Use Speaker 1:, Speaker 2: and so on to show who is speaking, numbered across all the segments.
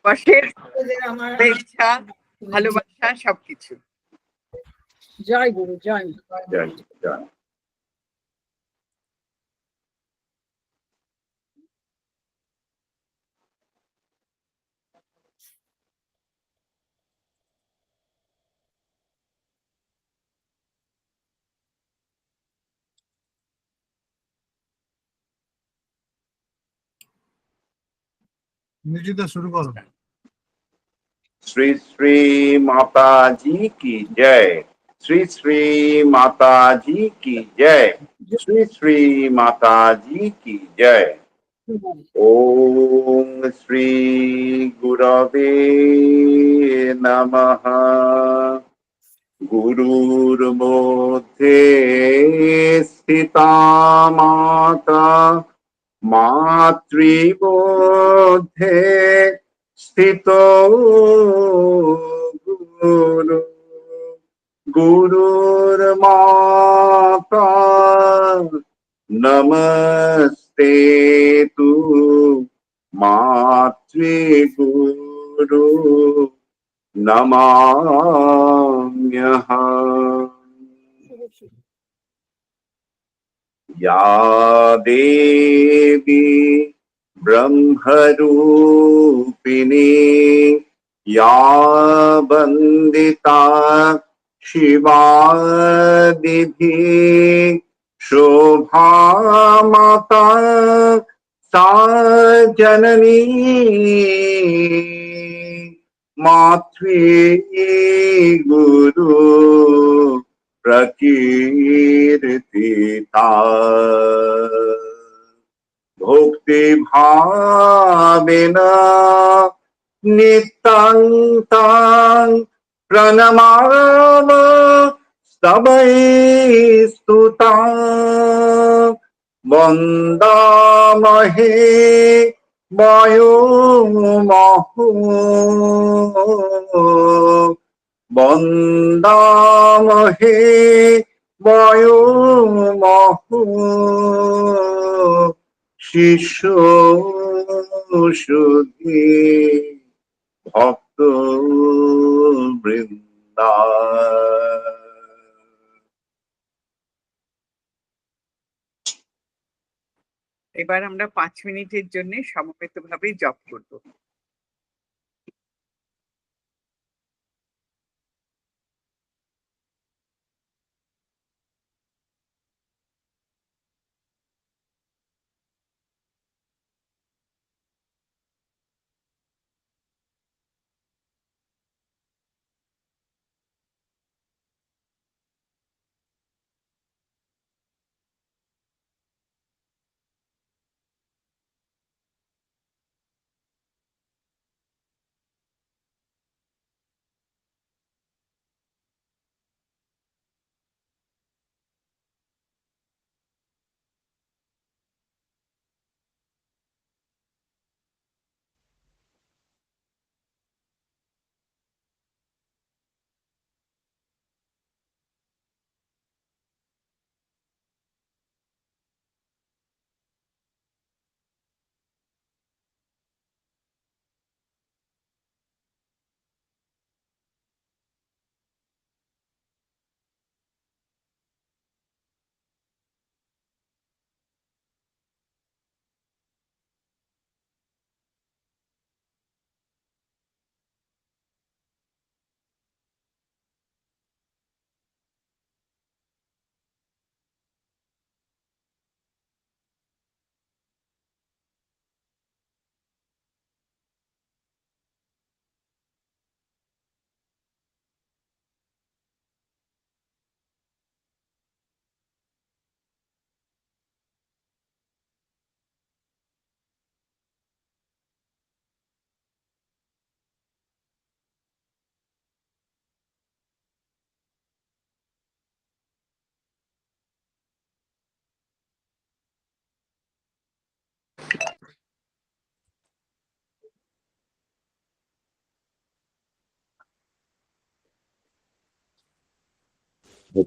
Speaker 1: বসের শুভেচ্ছা, ভালোবাসা সবকিছু।
Speaker 2: জয় গুরু, জয়
Speaker 3: জয় জয়।
Speaker 4: নিকিতা শুরু করো।
Speaker 3: श्री श्री माता जी की जय। श्री श्री माता जी की जय। श्री श्री माता जी की जय। ओम श्री गुरवे नमः। गुरुर्मध्ये स्थिता माता मातृबोधे स्थितो गुरु। गुरुर्माता नमस्ते तु मातृगुरु नमाम्यहम्। या देवी ब्रह्मरूपिणी या वन्दिता शिवादिभिः शोभा माता सा जननी मातृगुरु प्रकीर्तिता। भक्ति भावेन नित्यं तं प्रणमामि स्तवै स्तुतां वन्दामहे वायुमहो वन्दामहे वायुमहो शिष्योषुधि भक्त বৃন্দা।
Speaker 1: এবার আমরা 5 মিনিটের জন্য সমবেতভাবে জপ করব।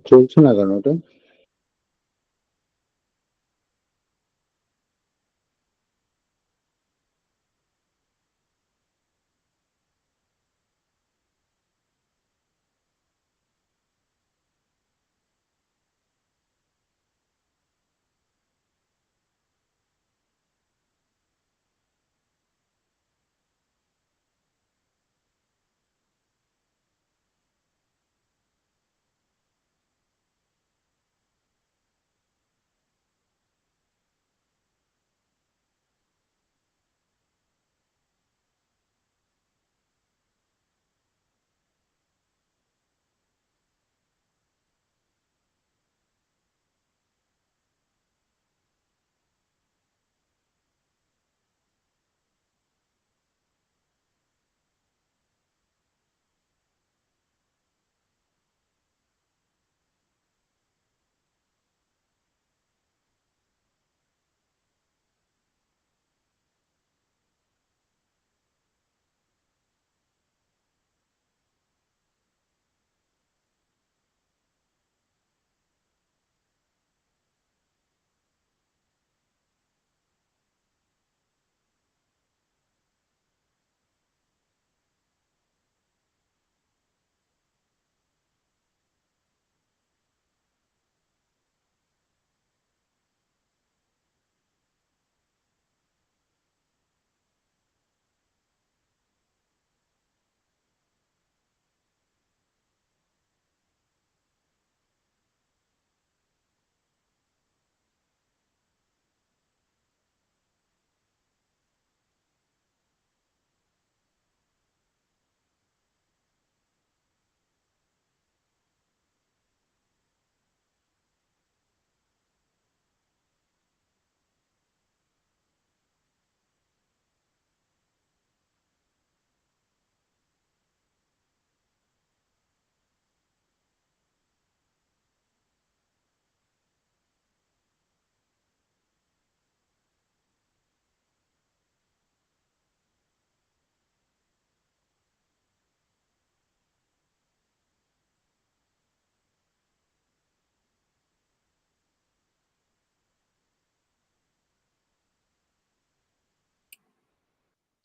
Speaker 5: চলছে না কেন ওটা?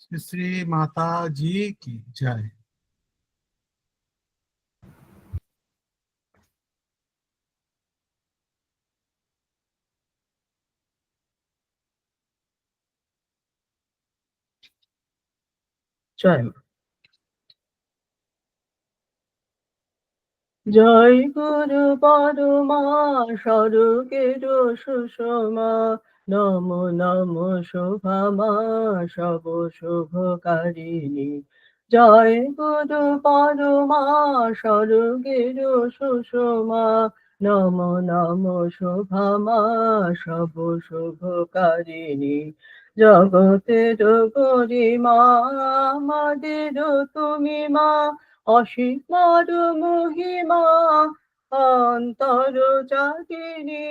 Speaker 4: শ্রী শ্রী মাতাজি কি জয়।
Speaker 2: জয় মা। জয় গুরু পরমা স্বরূপের সুষমা, নমো নমো শোভামা সব শুভকারিণী। জয় গুরু পরমা স্বরূপের সুষমা, নমো নমো শোভামা সব শুভকারিণী। জগতের গরিমা আমাদের তুমি মা, অসীমার মহিমা অন্তর জাগিনী।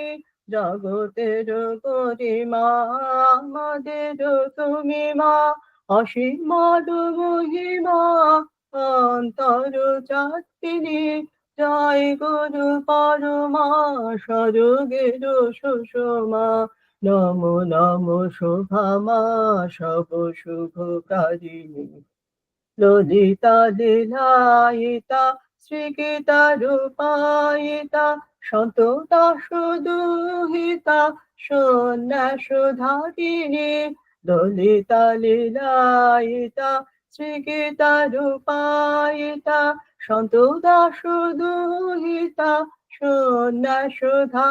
Speaker 2: জগতের গরিমা আমাদের তুমি মা, অসীমার মহিমা অন্তর জাগিনী। জয় গুরু পরমা স্বরূপের সুষমা, নমো নমো শোভামা সব শুভকারিণী। ললিতা লীলায়িতা শ্রীগীতা রূপায়িতা, সততা সুদুহিতা সন্ন্যাসধারিণী। ললিতা লীলায়িতা শ্রীগীতা রূপায়িতা, সততা সুদুহিতা সন্ন্যাসধারিণী।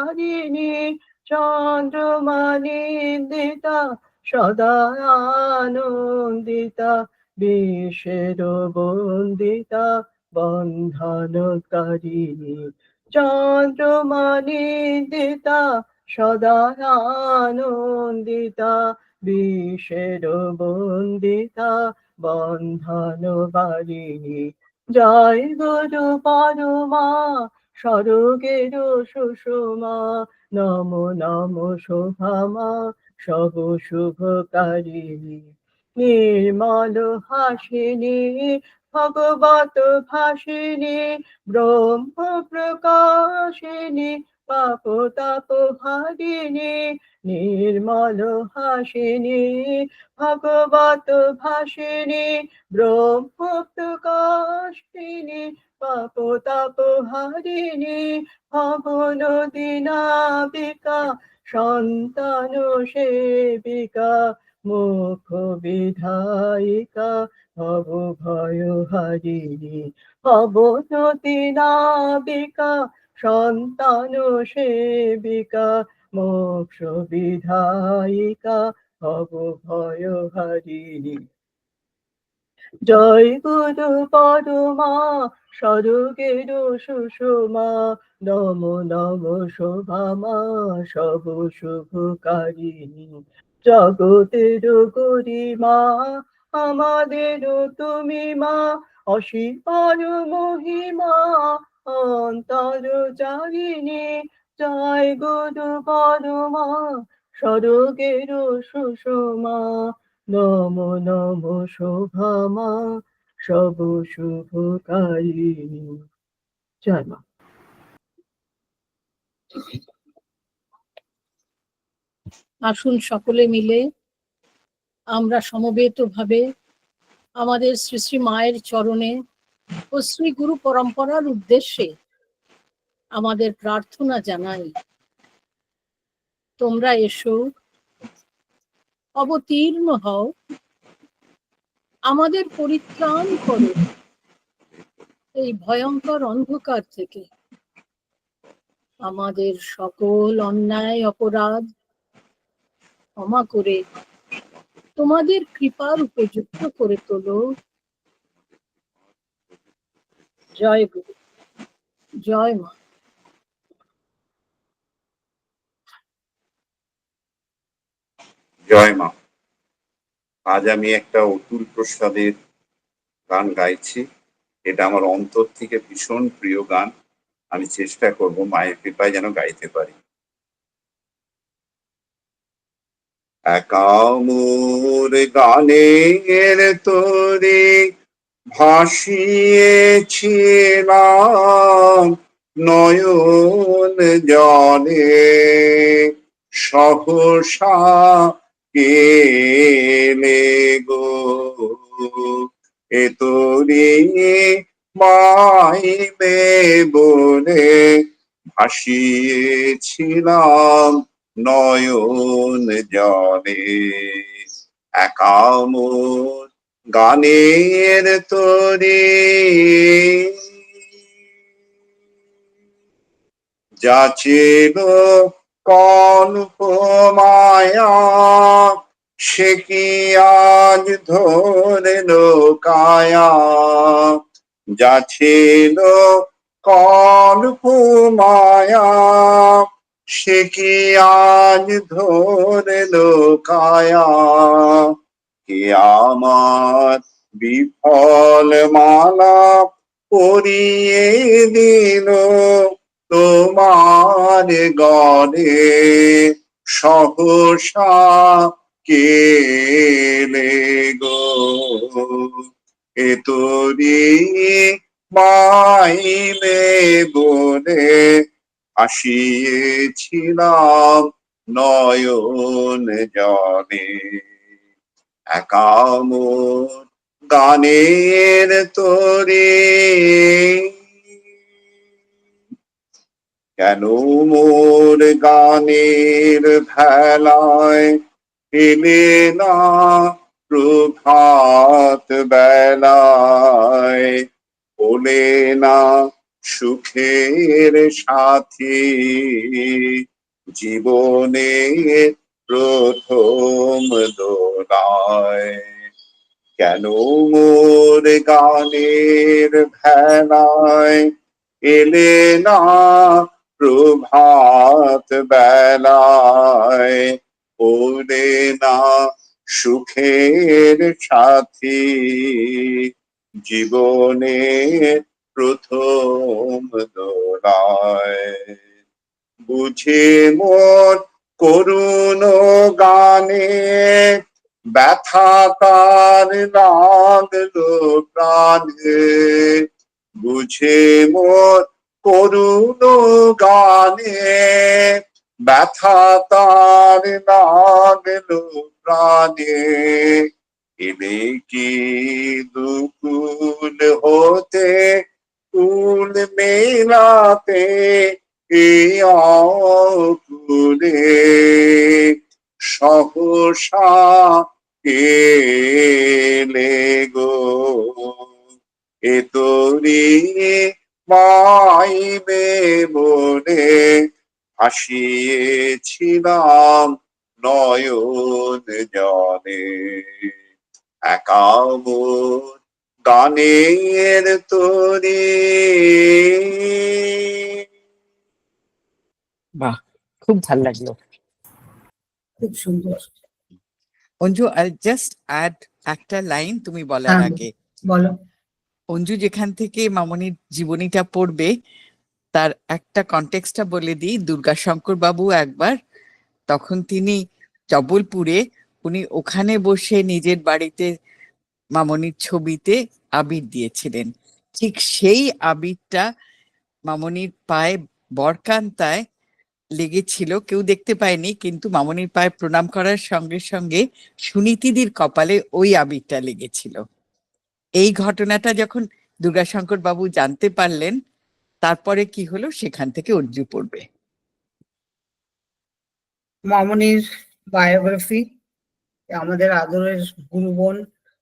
Speaker 2: চন্দ্রমানিন্দিতা সদা আনন্দিতা, বিশ্বের বন্দিতা বন্ধনকারিণী। চন্দ্রমানিন্দিতা সদা আনন্দিতা, বিশ্বের বন্দিতা বন্ধনকারিণী। জয় গুরু পরমা স্বরূপের সুষমা, নমো নমো শোভামা সব শুভকারিণী। নির্মল হাসিনী ভগবত ভাসিনী, ব্রহ্ম প্রকাশিনী পাপ তাপ হারিণী। নির্মল হাসিনী ভগবত ভাসিনী, ব্রহ্ম প্রকাশিনী পাপ তাপ হারিণী। ভবন দিনাবিকা সন্তান সেবিকা, মুখ বিধায়িকা ভব ভয় হারিণী। ভবনতি নাবিকা সন্তান সেবিকা, মোক্ষ বিধায়িকা ভব ভয় হারিণী। জয় গুরু পরমা স্বরূপের সুষমা, নমো নমো শোভামা সব শুভকারিণী। জগতের গরিমা আমাদের তুমি মা, অসীমার মহিমা অন্তর জাগিনী। জয় গুরু পরমা স্বরূপের সুষমা, নমো নমো শোভামা সব শুভকারিণী। জয় মা।
Speaker 6: আসুন সকলে মিলে আমরা সমবেতভাবে আমাদের শ্রী শ্রী মায়ের চরণে ও শ্রী গুরু পরম্পরার উদ্দেশ্যে আমাদের প্রার্থনা জানাই। তোমরা এসো, অবতীর্ণ হও, আমাদের পরিত্রাণ করো এই ভয়ঙ্কর অন্ধকার থেকে। আমাদের সকল অন্যায় অপরাধ ক্ষমা করে তোমাদের কৃপার উপযুক্ত করে তোলো। জয় গুরু, জয় মা।
Speaker 3: জয় মা। আজ আমি একটা অতুল প্রসাদের গান গাইছি। এটা আমার অন্তর থেকে ভীষণ প্রিয় গান। আমি চেষ্টা করব মায়ের কৃপায় যেন গাইতে পারি। একামূর গানের তোরে ভাসিয়েছিলাম নয়ন জলে, সহসা কেলে গো এ তোরে মাইবে বলে ভাসিয়েছিলাম নয়ন জলে একামর গানের তোরে যাচিল কল্প মায়া সে কি আজ ধরল কায়া যাচিল কল্প মায়া সে কি আজ ধরল কায়া কে আমার বিফল মালা পরিয়ে দিল তোমার গলে সহসা কেলে গো এ তোরি মাইবে বলে আসিয়েছিলাম নয়ন জলে একামর গানের তোরে কেন মোর গানের ভেলায় এলে না প্রভাত বেলায় বলে না সুখের সাথী জীবনে প্রথম দোলায় কেন মোর গানের ভেলায় এলে না প্রভাত বেলায় ওরে না সুখের সাথী জীবনে প্রথম দোলায় বুঝে মোর করুণ গানে ব্যথা তার লাগলো প্রাণে বুঝে মোর করুণ গানে ব্যথা তার লাগলো প্রাণে এলে কি দুকুল হতে কুল মেলাতে এই অকুলে সহসা কেলে গো এ তোরি মাইবে বলে ভাসিয়েছিলাম নয়ন জলে একামর গানের তোরে
Speaker 1: বাহ, খুব ভাল লাগলো।
Speaker 6: খুব সুন্দর।
Speaker 1: অঞ্জু, আই জাস্ট অ্যাড একটা লাইন তুমি বলার
Speaker 6: হ্যাঁ,
Speaker 1: আগে।
Speaker 6: বলো।
Speaker 1: অঞ্জু যেখান থেকে মামনির জীবনীটা পড়বে তার একটা কনটেক্সটটা বলে দিই। দুর্গাশঙ্কর বাবু একবার, তখন তিনি জবলপুরে, উনি ওখানে বসে নিজের বাড়িতে মামনির ছবিতে আবির দিয়েছিলেন। ঠিক সেই আবিরটা মামনির পায়ে বরকান্তায় লেগেছিল, কেউ দেখতে পায়নি, কিন্তু মামনির পায়ে প্রণাম করার সঙ্গে সঙ্গে সুনীতিদির কপালে ওই আবিরটা লেগেছিল। এই ঘটনাটা যখন দুর্গাশঙ্কর বাবু জানতে পারলেন, তারপরে কি হলো সেখান থেকে অর্জু পড়বে।
Speaker 6: মামনির বায়োগ্রাফি আমাদের আদরের গুরুবোন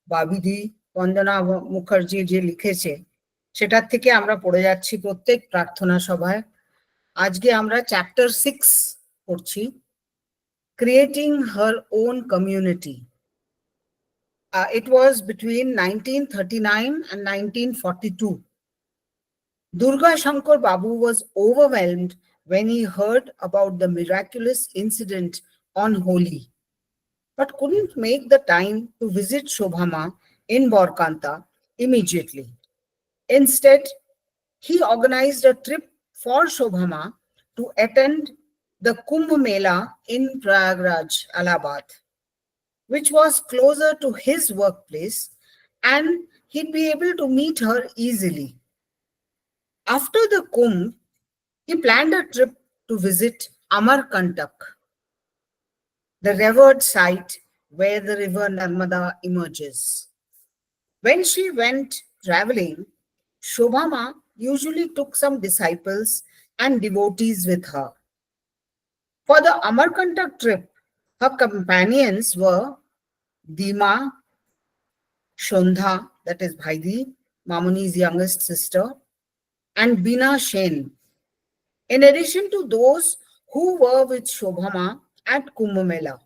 Speaker 6: বাবিদি বন্দনা মুখার্জি যে লিখেছে, সেটার থেকে আমরা পড়ে যাচ্ছি প্রত্যেক প্রার্থনা সভায়। আজকে আমরা চ্যাপ্টার 6 পড়ছি, creating her own community. It was between 1939 and 1942. Durga Shankar Babu was overwhelmed when he heard about the miraculous incident on Holi, but couldn't make the time to visit Shobhama in Borkanta immediately. Instead, he organized a trip for Shobhama to attend the Kumbh Mela in Prayagraj, Allahabad, which was closer to his workplace, and he'd be able to meet her easily. After the Kumbh, he planned a trip to visit Amarkantak. the revered site where the river Narmada emerges. When she went traveling, Shobhama usually took some disciples and devotees with her. For the Amarkantak trip, her companions were Dima, Shondha, that is Bhaidi, Mamuni's youngest sister, and Bina Shen. In addition to those who were with Shobhama at Kumbh Mela,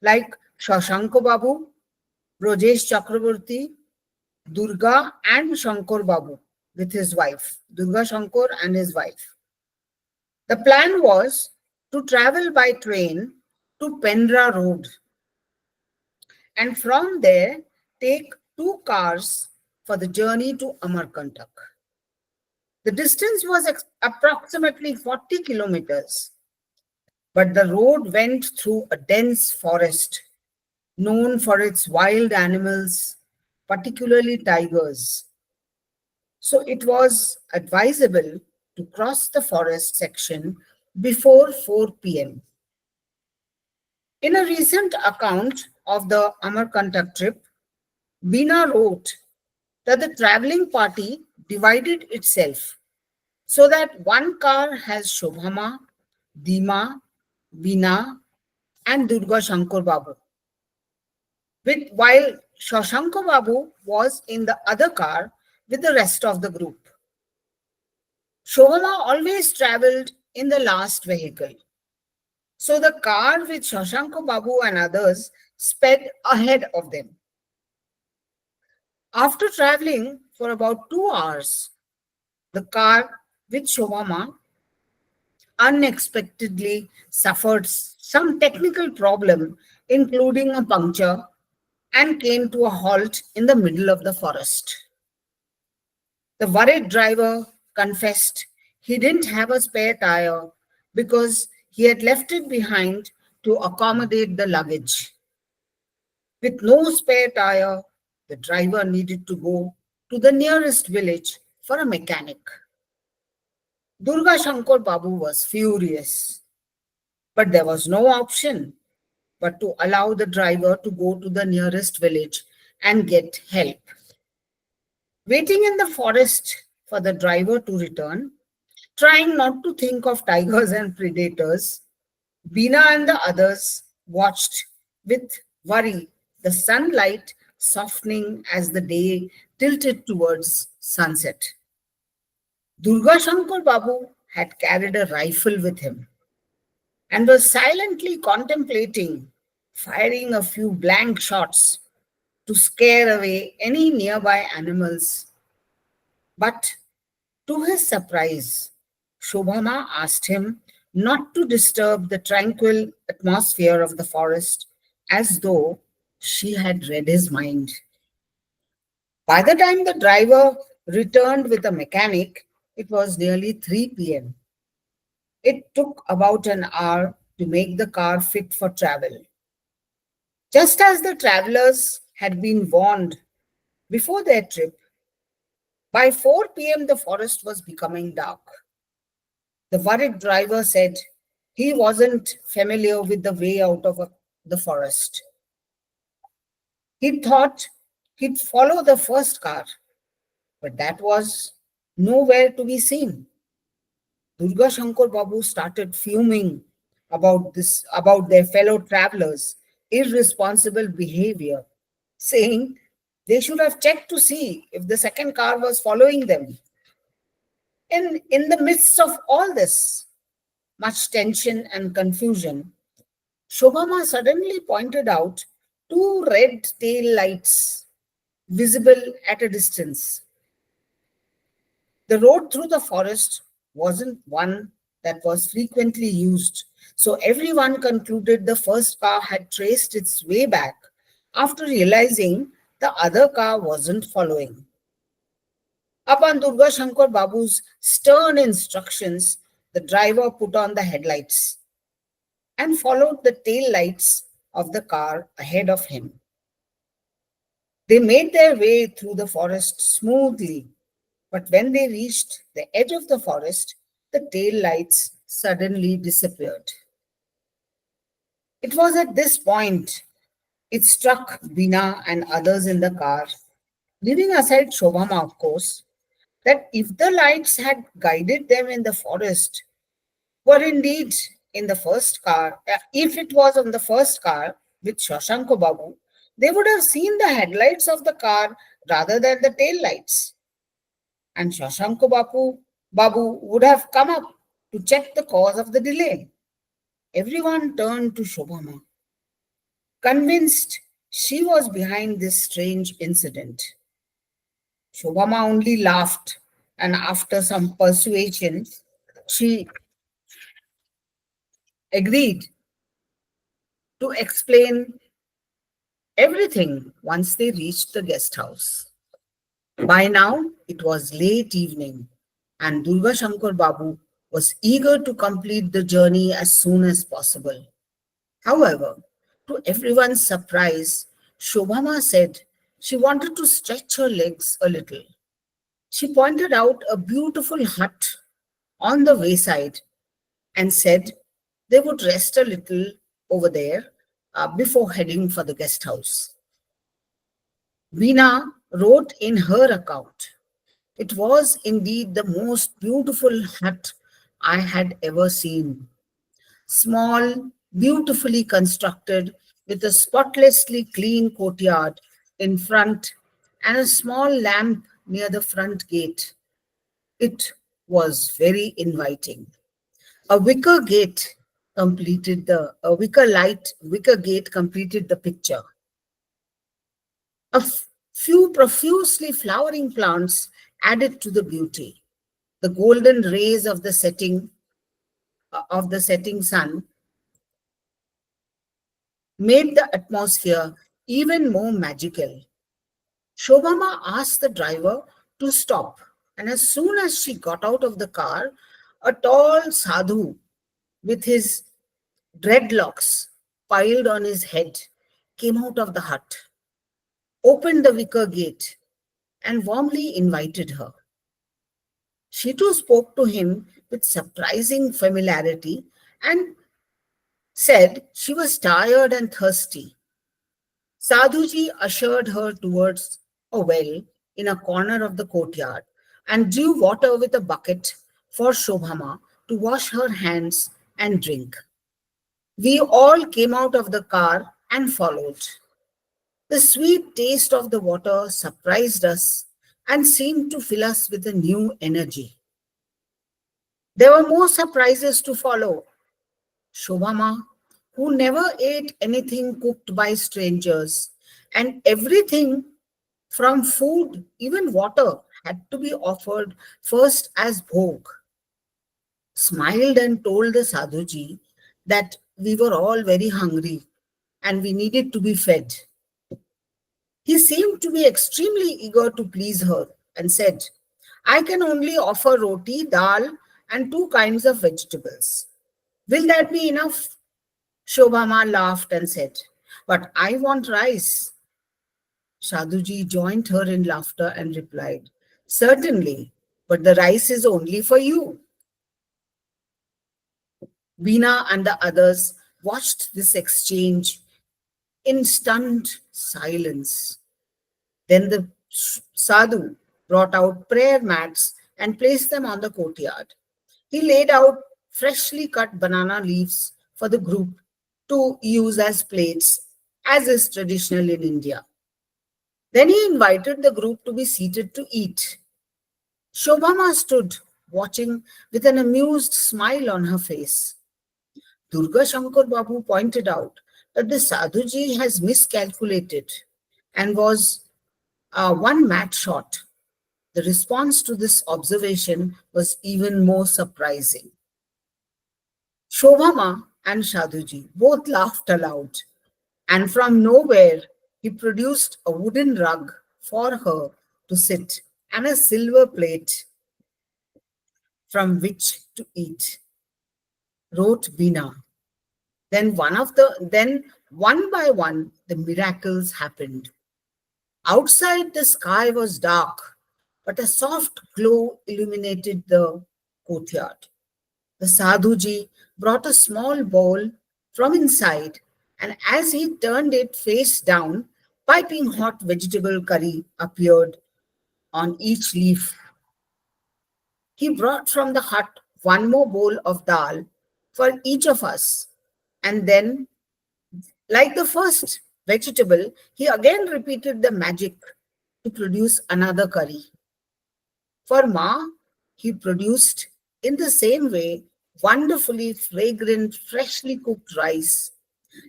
Speaker 6: like Shashanko Babu, Brojesh Chakraborty, Durga and Shankar Babu with his wife, Durga Shankar and his wife. The plan was to travel by train to Pendra Road and from there take 2 cars for the journey to Amarkantak. The distance was approximately 40 kilometers, but the road went through a dense forest known for its wild animals, particularly tigers. So it was advisable to cross the forest section before 4 p.m. In a recent account of the Amarkantak trip, Bina wrote that the traveling party divided itself so that one car has Shobhama, Dima, Bina, and Durga Shankar Babu, while Shashanka Babu was in the other car with the rest of the group. Shobhama always traveled in the last vehicle. So the car with Shashanka Babu and others sped ahead of them. After traveling for about 2 hours, the car with Shobhama unexpectedly suffered some technical problem, including a puncture, and came to a halt in the middle of the forest. The worried driver confessed he didn't have a spare tire because he had left it behind to accommodate the luggage. With no spare tire, the driver needed to go to the nearest village for a mechanic. Durga Shankar Babu was furious, but there was no option but to allow the driver to go to the nearest village and get help. Waiting in the forest for the driver to return, trying not to think of tigers and predators, Bina and the others watched with worry the sunlight softening as the day tilted towards sunset. Durga Shankar Babu had carried a rifle with him and was silently contemplating firing a few blank shots to scare away any nearby animals. But to his surprise, Shobhama asked him not to disturb the tranquil atmosphere of the forest as though she had read his mind. By the time the driver returned with a mechanic, it was nearly 3 p.m. It took about an hour to make the car fit for travel. Just as the travelers had been warned before their trip, by 4 p.m. the forest was becoming dark. The worried driver said he wasn't familiar with the way out of the forest. He thought he'd follow the first car, but that was nowhere to be seen. Durga Shankar Babu started fuming about their fellow travelers' irresponsible behavior, saying they should have checked to see if the second car was following them. In the midst of all this, much tension and confusion, Shobhama suddenly pointed out 2 red tail lights visible at a distance. The road through the forest wasn't one that was frequently used, so everyone concluded the first car had traced its way back after realizing the other car wasn't following. Upon Durga Shankar Babu's stern instructions, the driver put on the headlights and followed the tail lights of the car ahead of him. They made their way through the forest smoothly, but when they reached the edge of the forest, the tail lights suddenly disappeared. It was at this point it struck Bina and others in the car, leaving aside Shobhama, of course, that if the lights had guided them in the forest, were indeed in the first car, if it was on the first car with Shashanko Babu, they would have seen the headlights of the car rather than the tail lights. And Shashanko Babu would have come up to check the cause of the delay. Everyone turned to Shobhama, convinced she was behind this strange incident. Shobhama only laughed, and after some persuasion, she agreed to explain everything once they reached the guest house. By now, it was late evening, and Durga Shankar Babu was eager to complete the journey as soon as possible. However, to everyone's surprise, Shobhama said she wanted to stretch her legs a little. She pointed out a beautiful hut on the wayside and said they would rest a little over there before heading for the guest house. Veena wrote in her account, "It was indeed the most beautiful hut I had ever seen. Small, beautifully constructed, with a spotlessly clean courtyard in front and a small lamp near the front gate. It was very inviting. A wicker gate completed wicker gate completed the picture. A few profusely flowering plants added to the beauty. The golden rays of the setting sun made the atmosphere even more magical. Shobhama asked the driver to stop, and as soon as she got out of the car, a tall sadhu with his dreadlocks piled on his head came out of the hut, opened the wicker gate, and warmly invited her. She too spoke to him with surprising familiarity and said she was tired and thirsty. Sadhuji ushered her towards a well in a corner of the courtyard and drew water with a bucket for Shobhama to wash her hands and drink. We all came out of the car and followed. The sweet taste of the water surprised us and seemed to fill us with a new energy. There were more surprises to follow. Shobhama, who never ate anything cooked by strangers, and everything from food, even water, had to be offered first as bhog, smiled and told the Sadhuji that we were all very hungry and we needed to be fed. He seemed to be extremely eager to please her and said, "I can only offer roti, dal, and 2 kinds of vegetables. Will that be enough?" Shobhama laughed and said, "But I want rice." Sadhuji joined her in laughter and replied, "Certainly, but the rice is only for you." Veena and the others watched this exchange in stunned silence. Then the sadhu brought out prayer mats and placed them on the courtyard. He laid out freshly cut banana leaves for the group to use as plates, as is traditional in India. Then he invited the group to be seated to eat. Shobhama stood watching with an amused smile on her face. Durga Shankar Babu pointed out that the Sadhuji has miscalculated and was 1 mat short. The response to this observation was even more surprising. Shobhama and Sadhuji both laughed aloud, and from nowhere he produced a wooden rug for her to sit and a silver plate from which to eat. Wrote Veena. Then one by one the miracles happened. Outside the sky was dark, but a soft glow illuminated the courtyard. The Sadhuji brought a small bowl from inside and as he turned it face down, piping hot vegetable curry appeared on each leaf. He brought from the hut one more bowl of dal for each of us, and then, like the first vegetable, he again repeated the magic to produce another curry. For Ma, he produced in the same way wonderfully fragrant, freshly cooked rice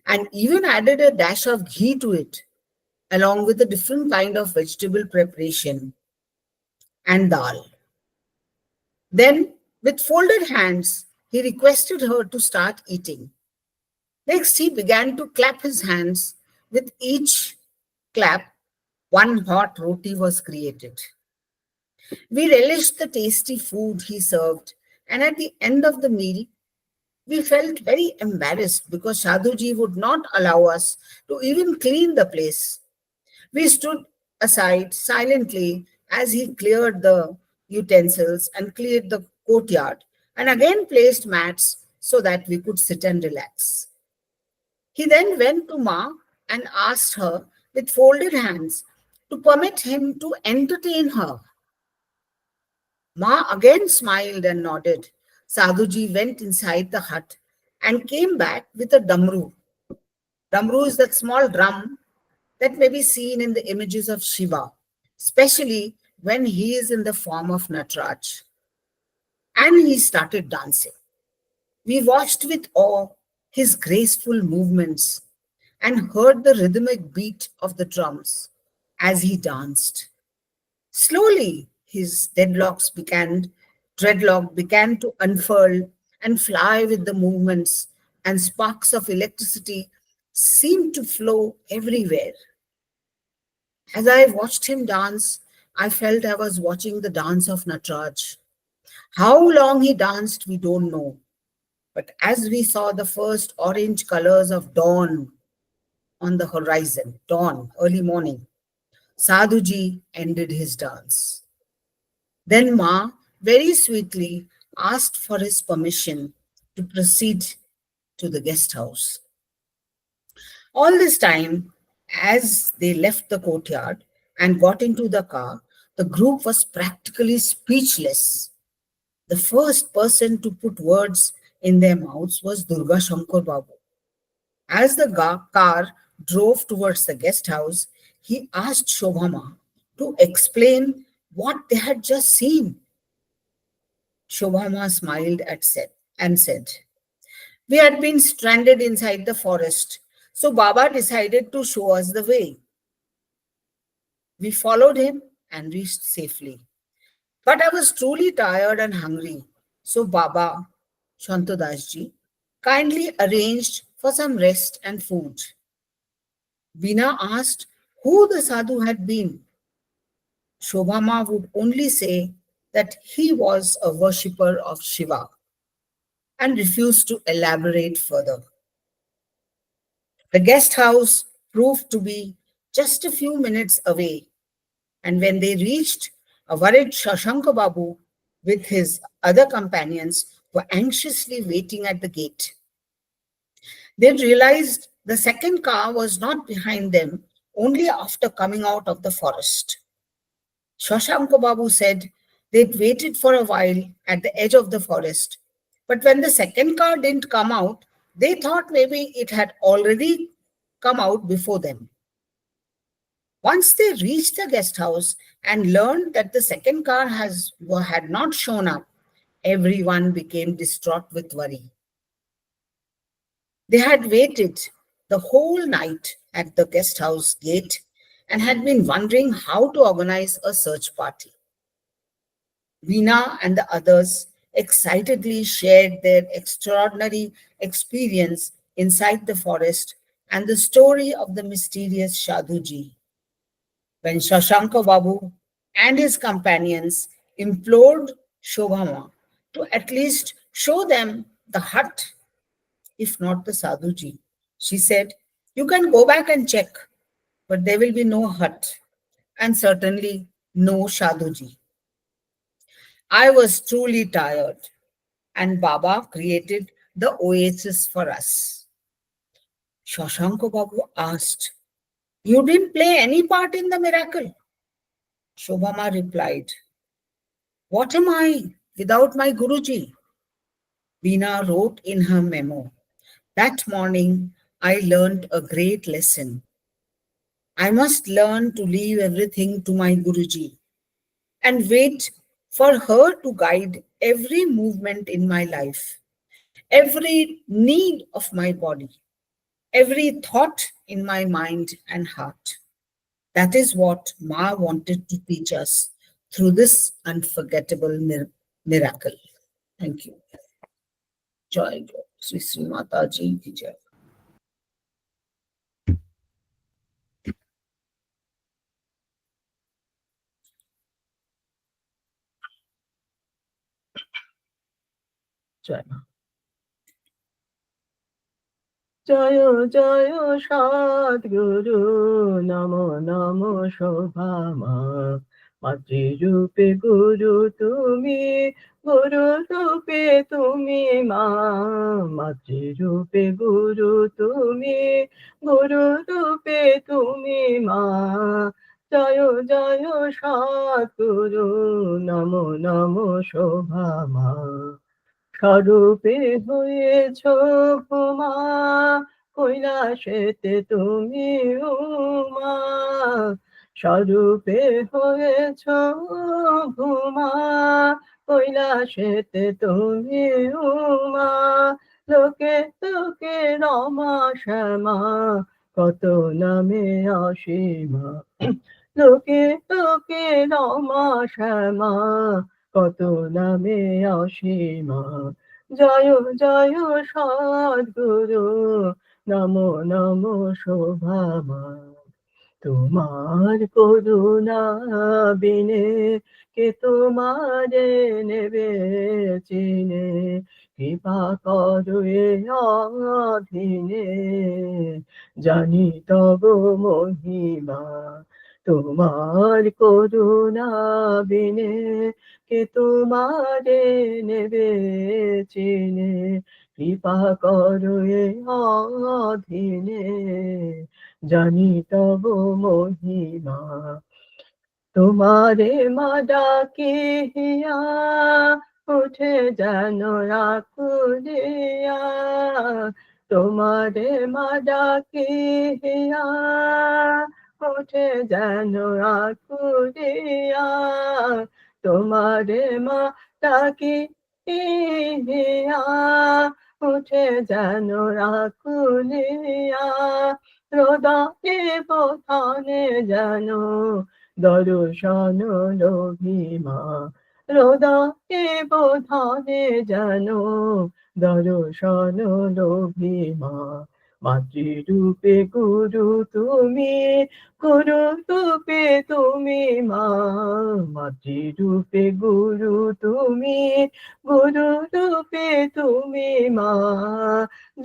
Speaker 6: and even added a dash of ghee to it, along with a different kind of vegetable preparation and dal. Then, with folded hands, he requested her to start eating. Next, he began to clap his hands. With each clap, one hot roti was created. We relished the tasty food he served, and at the end of the meal, we felt very embarrassed because Sadhuji would not allow us to even clean the place. We stood aside silently as he cleared the utensils and cleared the courtyard and again placed mats so that we could sit and relax. He then went to Ma and asked her with folded hands to permit him to entertain her. Ma again smiled and nodded. Sadhuji went inside the hut and came back with a damru. Damru is that small drum that may be seen in the images of Shiva, especially when he is in the form of Nataraj. And he started dancing. We watched with awe his graceful movements and heard the rhythmic beat of the drums as he danced. Slowly, his dreadlock began to unfurl and fly with the movements, and sparks of electricity seemed to flow everywhere. As I watched him dance, I felt I was watching the dance of Nataraj. How long he danced, we don't know. But as we saw the first orange colors of dawn on the horizon, dawn, early morning, Sadhuji ended his dance. Then Ma very sweetly asked for his permission to proceed to the guest house. All this time, as they left the courtyard and got into the car, the group was practically speechless. The first person to put words in their mouths was Durga Shankar Babu. As the car drove towards the guest house, he asked Shobhama to explain what they had just seen. Shobhama smiled and said, "We had been stranded inside the forest, so Baba decided to show us the way. We followed him and reached safely. But I was truly tired and hungry, so Baba, Shantodasji, kindly arranged for some rest and food." Veena asked who the sadhu had been. Shobhama would only say that he was a worshipper of Shiva and refused to elaborate further. The guest house proved to be just a few minutes away, and when they reached, a worried Shashanka Babu with his other companions were anxiously waiting at the gate. They realized the second car was not behind them only after coming out of the forest. Shashanka Babu said they'd waited for a while at the edge of the forest, but when the second car didn't come out, they thought maybe it had already come out before them. Once they reached the guest house and learned that the second car had not shown up, everyone became distraught with worry. They had waited the whole night at the guest house gate and had been wondering how to organize a search party. Veena and the others excitedly shared their extraordinary experience inside the forest and the story of the mysterious Sadhuji. When Shashanka Babu and his companions implored Shobhama to at least show them the hut, if not the Sadhuji, she said, "You can go back and check, but there will be no hut and certainly no Sadhuji." I was truly tired, and Baba created the oasis for us. Shashanka Babu asked, "You didn't play any part in the miracle?" Shobhama replied, "What am I without my Guruji?" Veena wrote in her memo, "That morning I learned a great lesson. I must learn to leave everything to my Guruji and wait for her to guide every movement in my life, every need of my body, every thought in my mind and heart." That is what Ma wanted to teach us through this unforgettable miracle. Thank you. Joy, joy. Sri Sri Mata Ji ki jai.
Speaker 2: জয় মা। জয় জয় সদ্গুরু, নমো নমো শোভা মা। মাতৃরূপে গুরু তুমি, গুরু রূপে তুমি মা। মাতৃরূপে গুরু তুমি, গুরু রূপে তুমি মা। জয় জয় সদ্গুরু, নমো নমো শোভা মা। স্বরূপে হয়েছ ভূমা, কৈলাসেতে তুমি উমা। স্বরূপে হয়েছ ভূমা, কৈলাসেতে তুমি উমা। লোকে লোকে রমা শ্যামা, কত নামে অসীমা। লোকে লোকে রমা শ্যামা, কত নামে অসীমা। জয় জয় সদ্গুরু, নমো নমো শোভা মা। তোমার করুণা বিনে কে তোমারে নেবে চিনে। কৃপা করো এ অধীনে, জানি তব মহিমা। তোমার করুণা বিনে কে তোমারে নেবে চিনে। কৃপা করো এ অধীনে, জানি তব মহিমা। তোমারে মা ডাকিয়া উঠে যেন আকুলিয়া। তোমারে মা ডাকিয়া উঠে যেন আকুলিয়া। তোমারে মা ডাকিয়া উঠে যেন আকুলিয়া। হৃদয়ে বোধনে যেন দর্শন লোভিমা। হৃদয়ে বোধনে যেন দর্শন লোভিমা। মাতৃরূপে গুরু তুমি, গুরু রূপে তুমি মা। মাতৃরূপে গুরু তুমি, গুরু রূপে তুমি মা।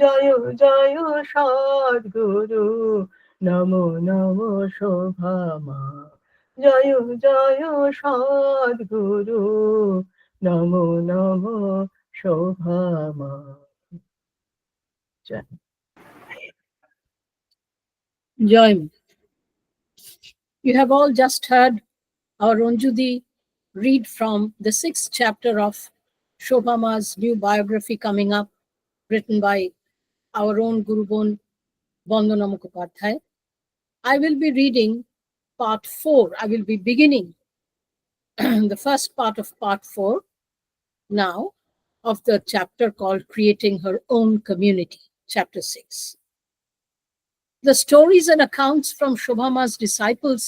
Speaker 2: জয় জয় সদ্গুরু, নমো নমো শোভা মা। জয় জয় সদ্গুরু, নমো নমো শোভা মা। জয়।
Speaker 7: Joy. You have all just heard our Ranjudi read from the 6th chapter of Shobhama's new biography coming up, written by our own Gurubon Vandana Mukhopadhyay. I will be reading part 4. I will be beginning the first part of part 4 now of the chapter called Creating Her Own Community, chapter 6. The stories and accounts from Shobhama's disciples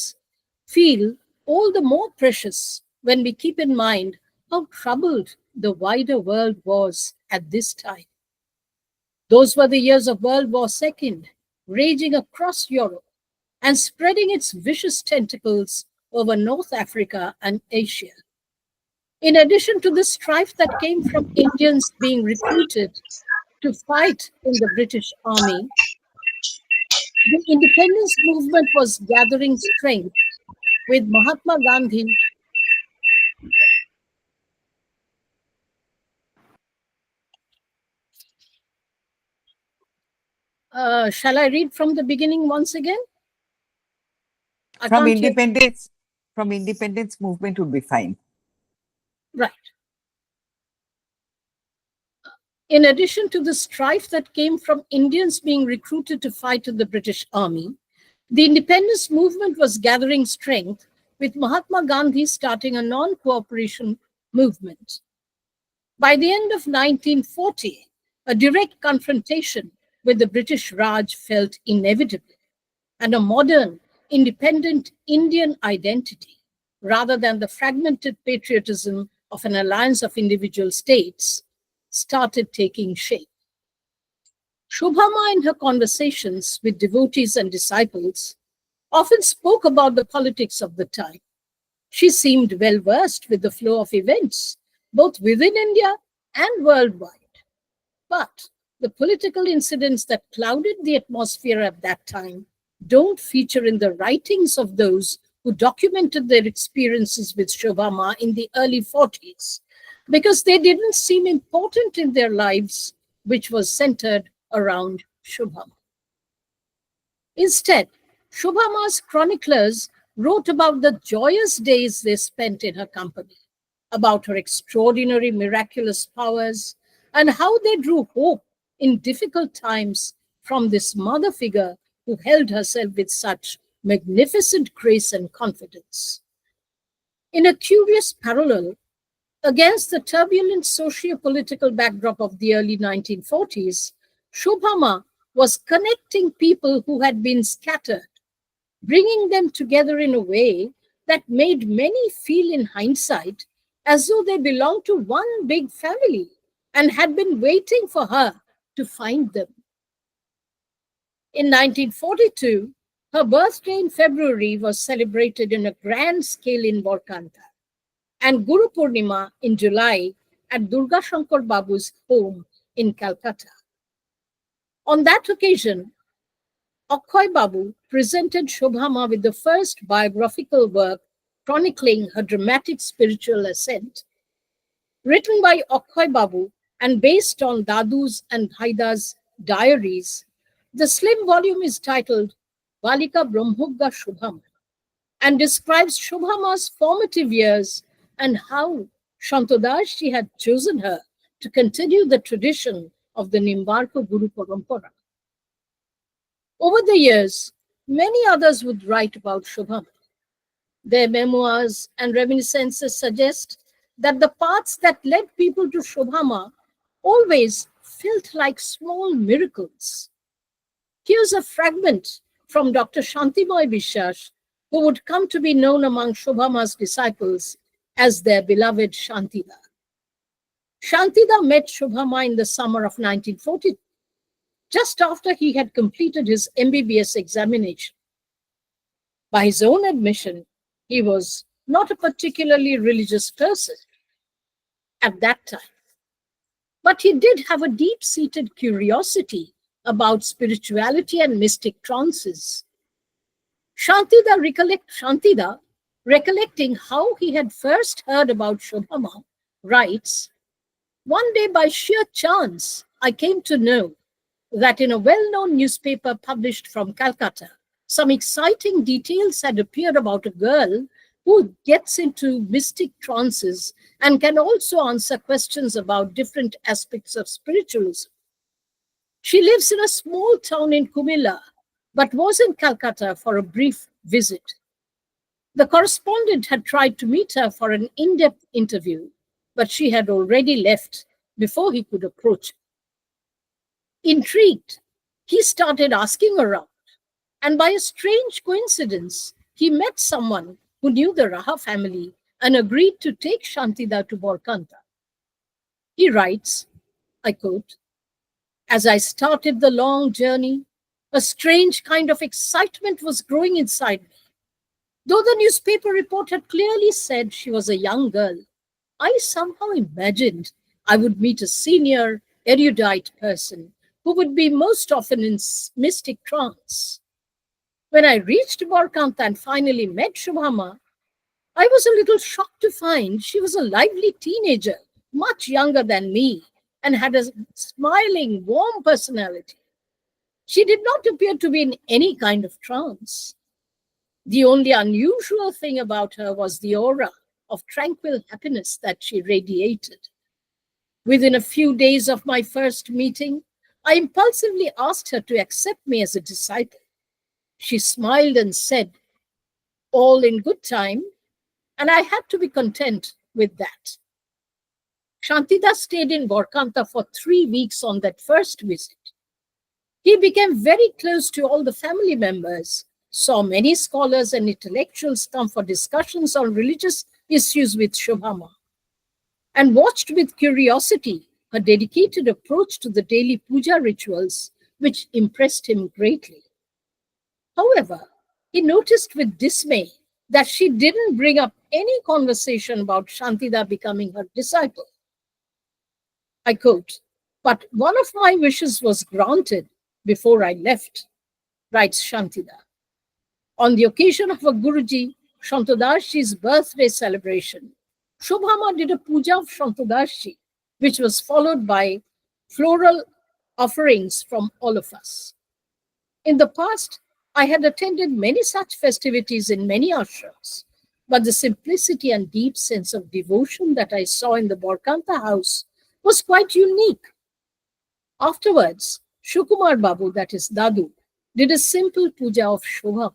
Speaker 7: feel all the more precious when we keep in mind how troubled the wider world was at this time. Those were the years of World War II, raging across Europe and spreading its vicious tentacles over North Africa and Asia. In addition to the strife that came from Indians being recruited to fight in the British Army, the independence movement was gathering strength, with Mahatma Gandhi Shall I read from the beginning once again? I
Speaker 1: From
Speaker 7: can't hear-
Speaker 1: independence movement would be fine.
Speaker 7: Right. In addition to the strife that came from Indians being recruited to fight in the British Army, the independence movement was gathering strength, with Mahatma Gandhi starting a non-cooperation movement. By the end of 1940, a direct confrontation with the British Raj felt inevitable, and a modern, independent Indian identity, rather than the fragmented patriotism of an alliance of individual states, started taking shape. Shobhama, in her conversations with devotees and disciples, often spoke about the politics of the time. She seemed well versed with the flow of events, both within India and worldwide. But the political incidents that clouded the atmosphere at that time don't feature in the writings of those who documented their experiences with Shobhama in the early 40s, because they didn't seem important in their lives, which was centered around Shobhama. Instead, Shobhama's chroniclers wrote about the joyous days they spent in her company, about her extraordinary miraculous powers, and how they drew hope in difficult times from this mother figure who held herself with such magnificent grace and confidence. In a curious parallel, against the turbulent socio-political backdrop of the early 1940s, Shobhama was connecting people who had been scattered, bringing them together in a way that made many feel in hindsight as though they belonged to one big family and had been waiting for her to find them. In 1942, her birthday in February was celebrated in a grand scale in Borkanta, and Guru Purnima in July at Durga Shankar Babu's home in Calcutta. On that occasion, Akhoy Babu presented Shobhama with the first biographical work chronicling her dramatic spiritual ascent. Written by Akhoy Babu and based on Dadu's and Bhaida's diaries, the slim volume is titled Balika Brahmogga Shobhama and describes Shobhama's formative years and how Shantodashi had chosen her to continue the tradition of the Nimbarka Guru Parampara. Over the years, many others would write about Shobhama. Their memoirs and reminiscences suggest that the paths that led people to Shobhama always felt like small miracles. Here's a fragment from Dr. Shantimoy Biswas, who would come to be known among Shobhama's disciples as their beloved Shantida. Shantida met Shobhama in the summer of 1940, just after he had completed his MBBS examination. By his own admission, he was not a particularly religious person at that time, but he did have a deep-seated curiosity about spirituality and mystic trances. Shantida, recollecting how he had first heard about Shobhama, writes, "One day by sheer chance, I came to know that in a well-known newspaper published from Calcutta, some exciting details had appeared about a girl who gets into mystic trances and can also answer questions about different aspects of spiritualism. She lives in a small town in Kumilla, but was in Calcutta for a brief visit. The correspondent had tried to meet her for an in-depth interview, but she had already left before he could approach her. Intrigued, he started asking around, and by a strange coincidence, he met someone who knew the Raha family and agreed to take Shantida to Borkanta. He writes, I quote, "As I started the long journey, a strange kind of excitement was growing inside me. Though the newspaper report had clearly said she was a young girl, I somehow imagined I would meet a senior, erudite person who would be most often in mystic trance. When I reached Borkanta and finally met Shobhama, I was a little shocked to find she was a lively teenager, much younger than me, and had a smiling, warm personality. She did not appear to be in any kind of trance. The only unusual thing about her was the aura of tranquil happiness that she radiated. Within a few days of my first meeting, I impulsively asked her to accept me as a disciple. She smiled and said, "All in good time," and I had to be content with that. Shantida stayed in Borkanta for 3 weeks on that first visit. He became very close to all the family members, saw many scholars and intellectuals come for discussions on religious issues with Shobhama, and watched with curiosity her dedicated approach to the daily puja rituals, which impressed him greatly. However, he noticed with dismay that she didn't bring up any conversation about Shantida becoming her disciple. I quote, "But one of my wishes was granted before I left," writes Shantida. On the occasion of a Guruji Shantodasji's birthday celebration, Shobhama did a puja of Shantodasji, which was followed by floral offerings from all of us. In the past, I had attended many such festivities in many ashrams, but the simplicity and deep sense of devotion that I saw in the Borkanta house was quite unique. Afterwards, Shukumar Babu, that is Dadu, did a simple puja of Shobhama.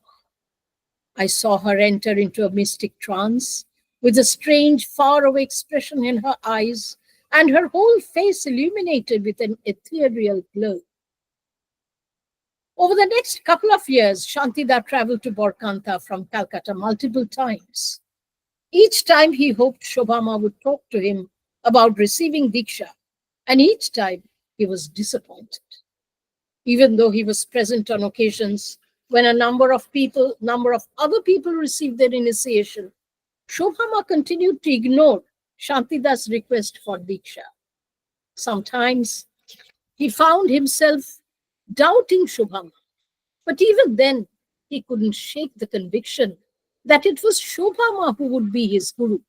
Speaker 7: I saw her enter into a mystic trance with a strange, faraway expression in her eyes and her whole face illuminated with an ethereal glow. Over the next couple of years, Shantida traveled to Borkanta from Calcutta multiple times. Each time he hoped Shobhama would talk to him about receiving Diksha, and each time he was disappointed. Even though he was present on occasions when a number of other people received their initiation, Shobhama continued to ignore Shantida's request for Diksha. Sometimes he found himself doubting Shobhama, but even then he couldn't shake the conviction that it was Shobhama who would be his guru.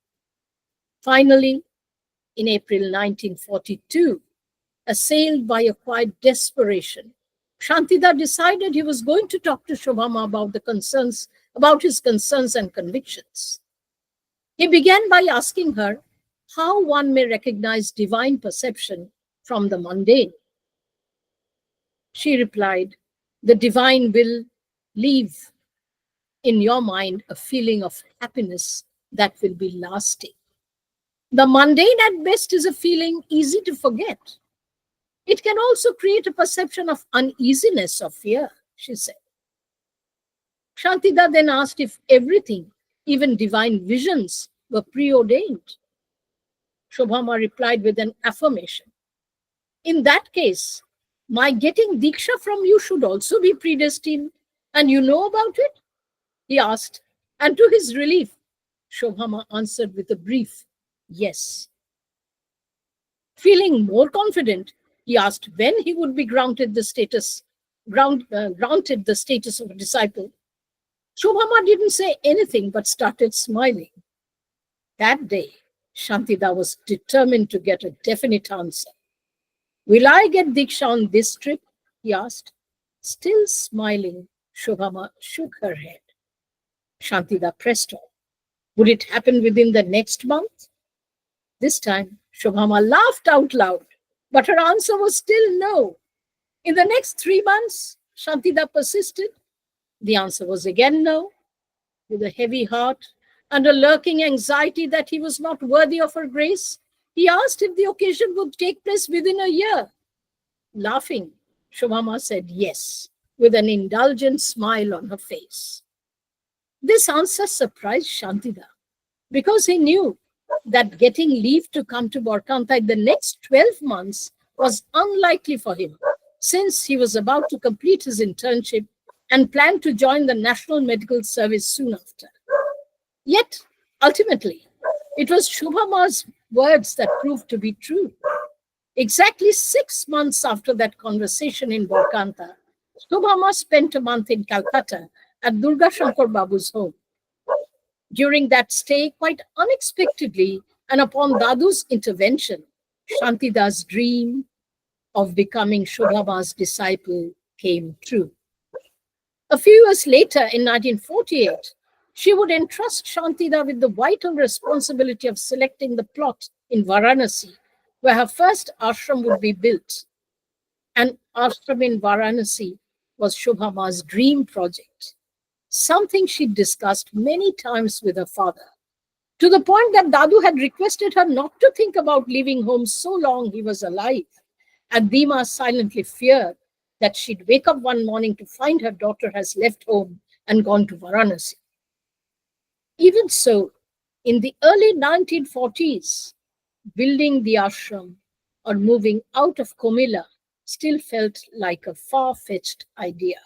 Speaker 7: Finally, in April 1942, assailed by a quiet desperation, Shantida decided he was going to talk to Shobhama about his concerns and convictions. He began by asking her how one may recognize divine perception from the mundane. She replied, "The divine will leave in your mind a feeling of happiness that will be lasting. The mundane at best is a feeling easy to forget. It can also create a perception of uneasiness or fear," she said. Shantida then asked if everything, even divine visions, were preordained. Shobhama replied with an affirmation. "In that case, my getting Diksha from you should also be predestined, and you know about it?" he asked, and to his relief, Shobhama answered with a brief yes. Feeling more confident, he asked when he would be granted the status of a disciple. Shobhama didn't say anything but started smiling. That day, Shantida was determined to get a definite answer. "Will I get Diksha on this trip?" he asked. Still smiling, Shobhama shook her head. Shantida pressed on. "Would it happen within the next month?" This time, Shobhama laughed out loud, but her answer was still no. "In the next 3 months?" Shantida persisted. The answer was again no. With a heavy heart and a lurking anxiety that he was not worthy of her grace, he asked if the occasion would take place within a year. Laughing, Shobhama said yes, with an indulgent smile on her face. This answer surprised Shantida, because he knew that getting leave to come to Borkanta in the next 12 months was unlikely for him, since he was about to complete his internship and planned to join the National Medical Service soon after. Yet, ultimately, it was Shobhama's words that proved to be true. Exactly 6 months after that conversation in Borkanta, Shobhama spent a month in Calcutta at Durga Shankar Babu's home. During that stay, quite unexpectedly, and upon Dadu's intervention, Shantida's dream of becoming Shobhama's disciple came true. A few years later, in 1948, she would entrust Shantida with the vital responsibility of selecting the plot in Varanasi, where her first ashram would be built. An ashram in Varanasi was Shobhama's dream project, something she discussed many times with her father, to the point that Dadu had requested her not to think about leaving home so long he was alive, and Bhima silently feared that she'd wake up one morning to find her daughter has left home and gone to Varanasi. Even so, in the early 1940s, building the ashram or moving out of Comilla still felt like a far-fetched idea.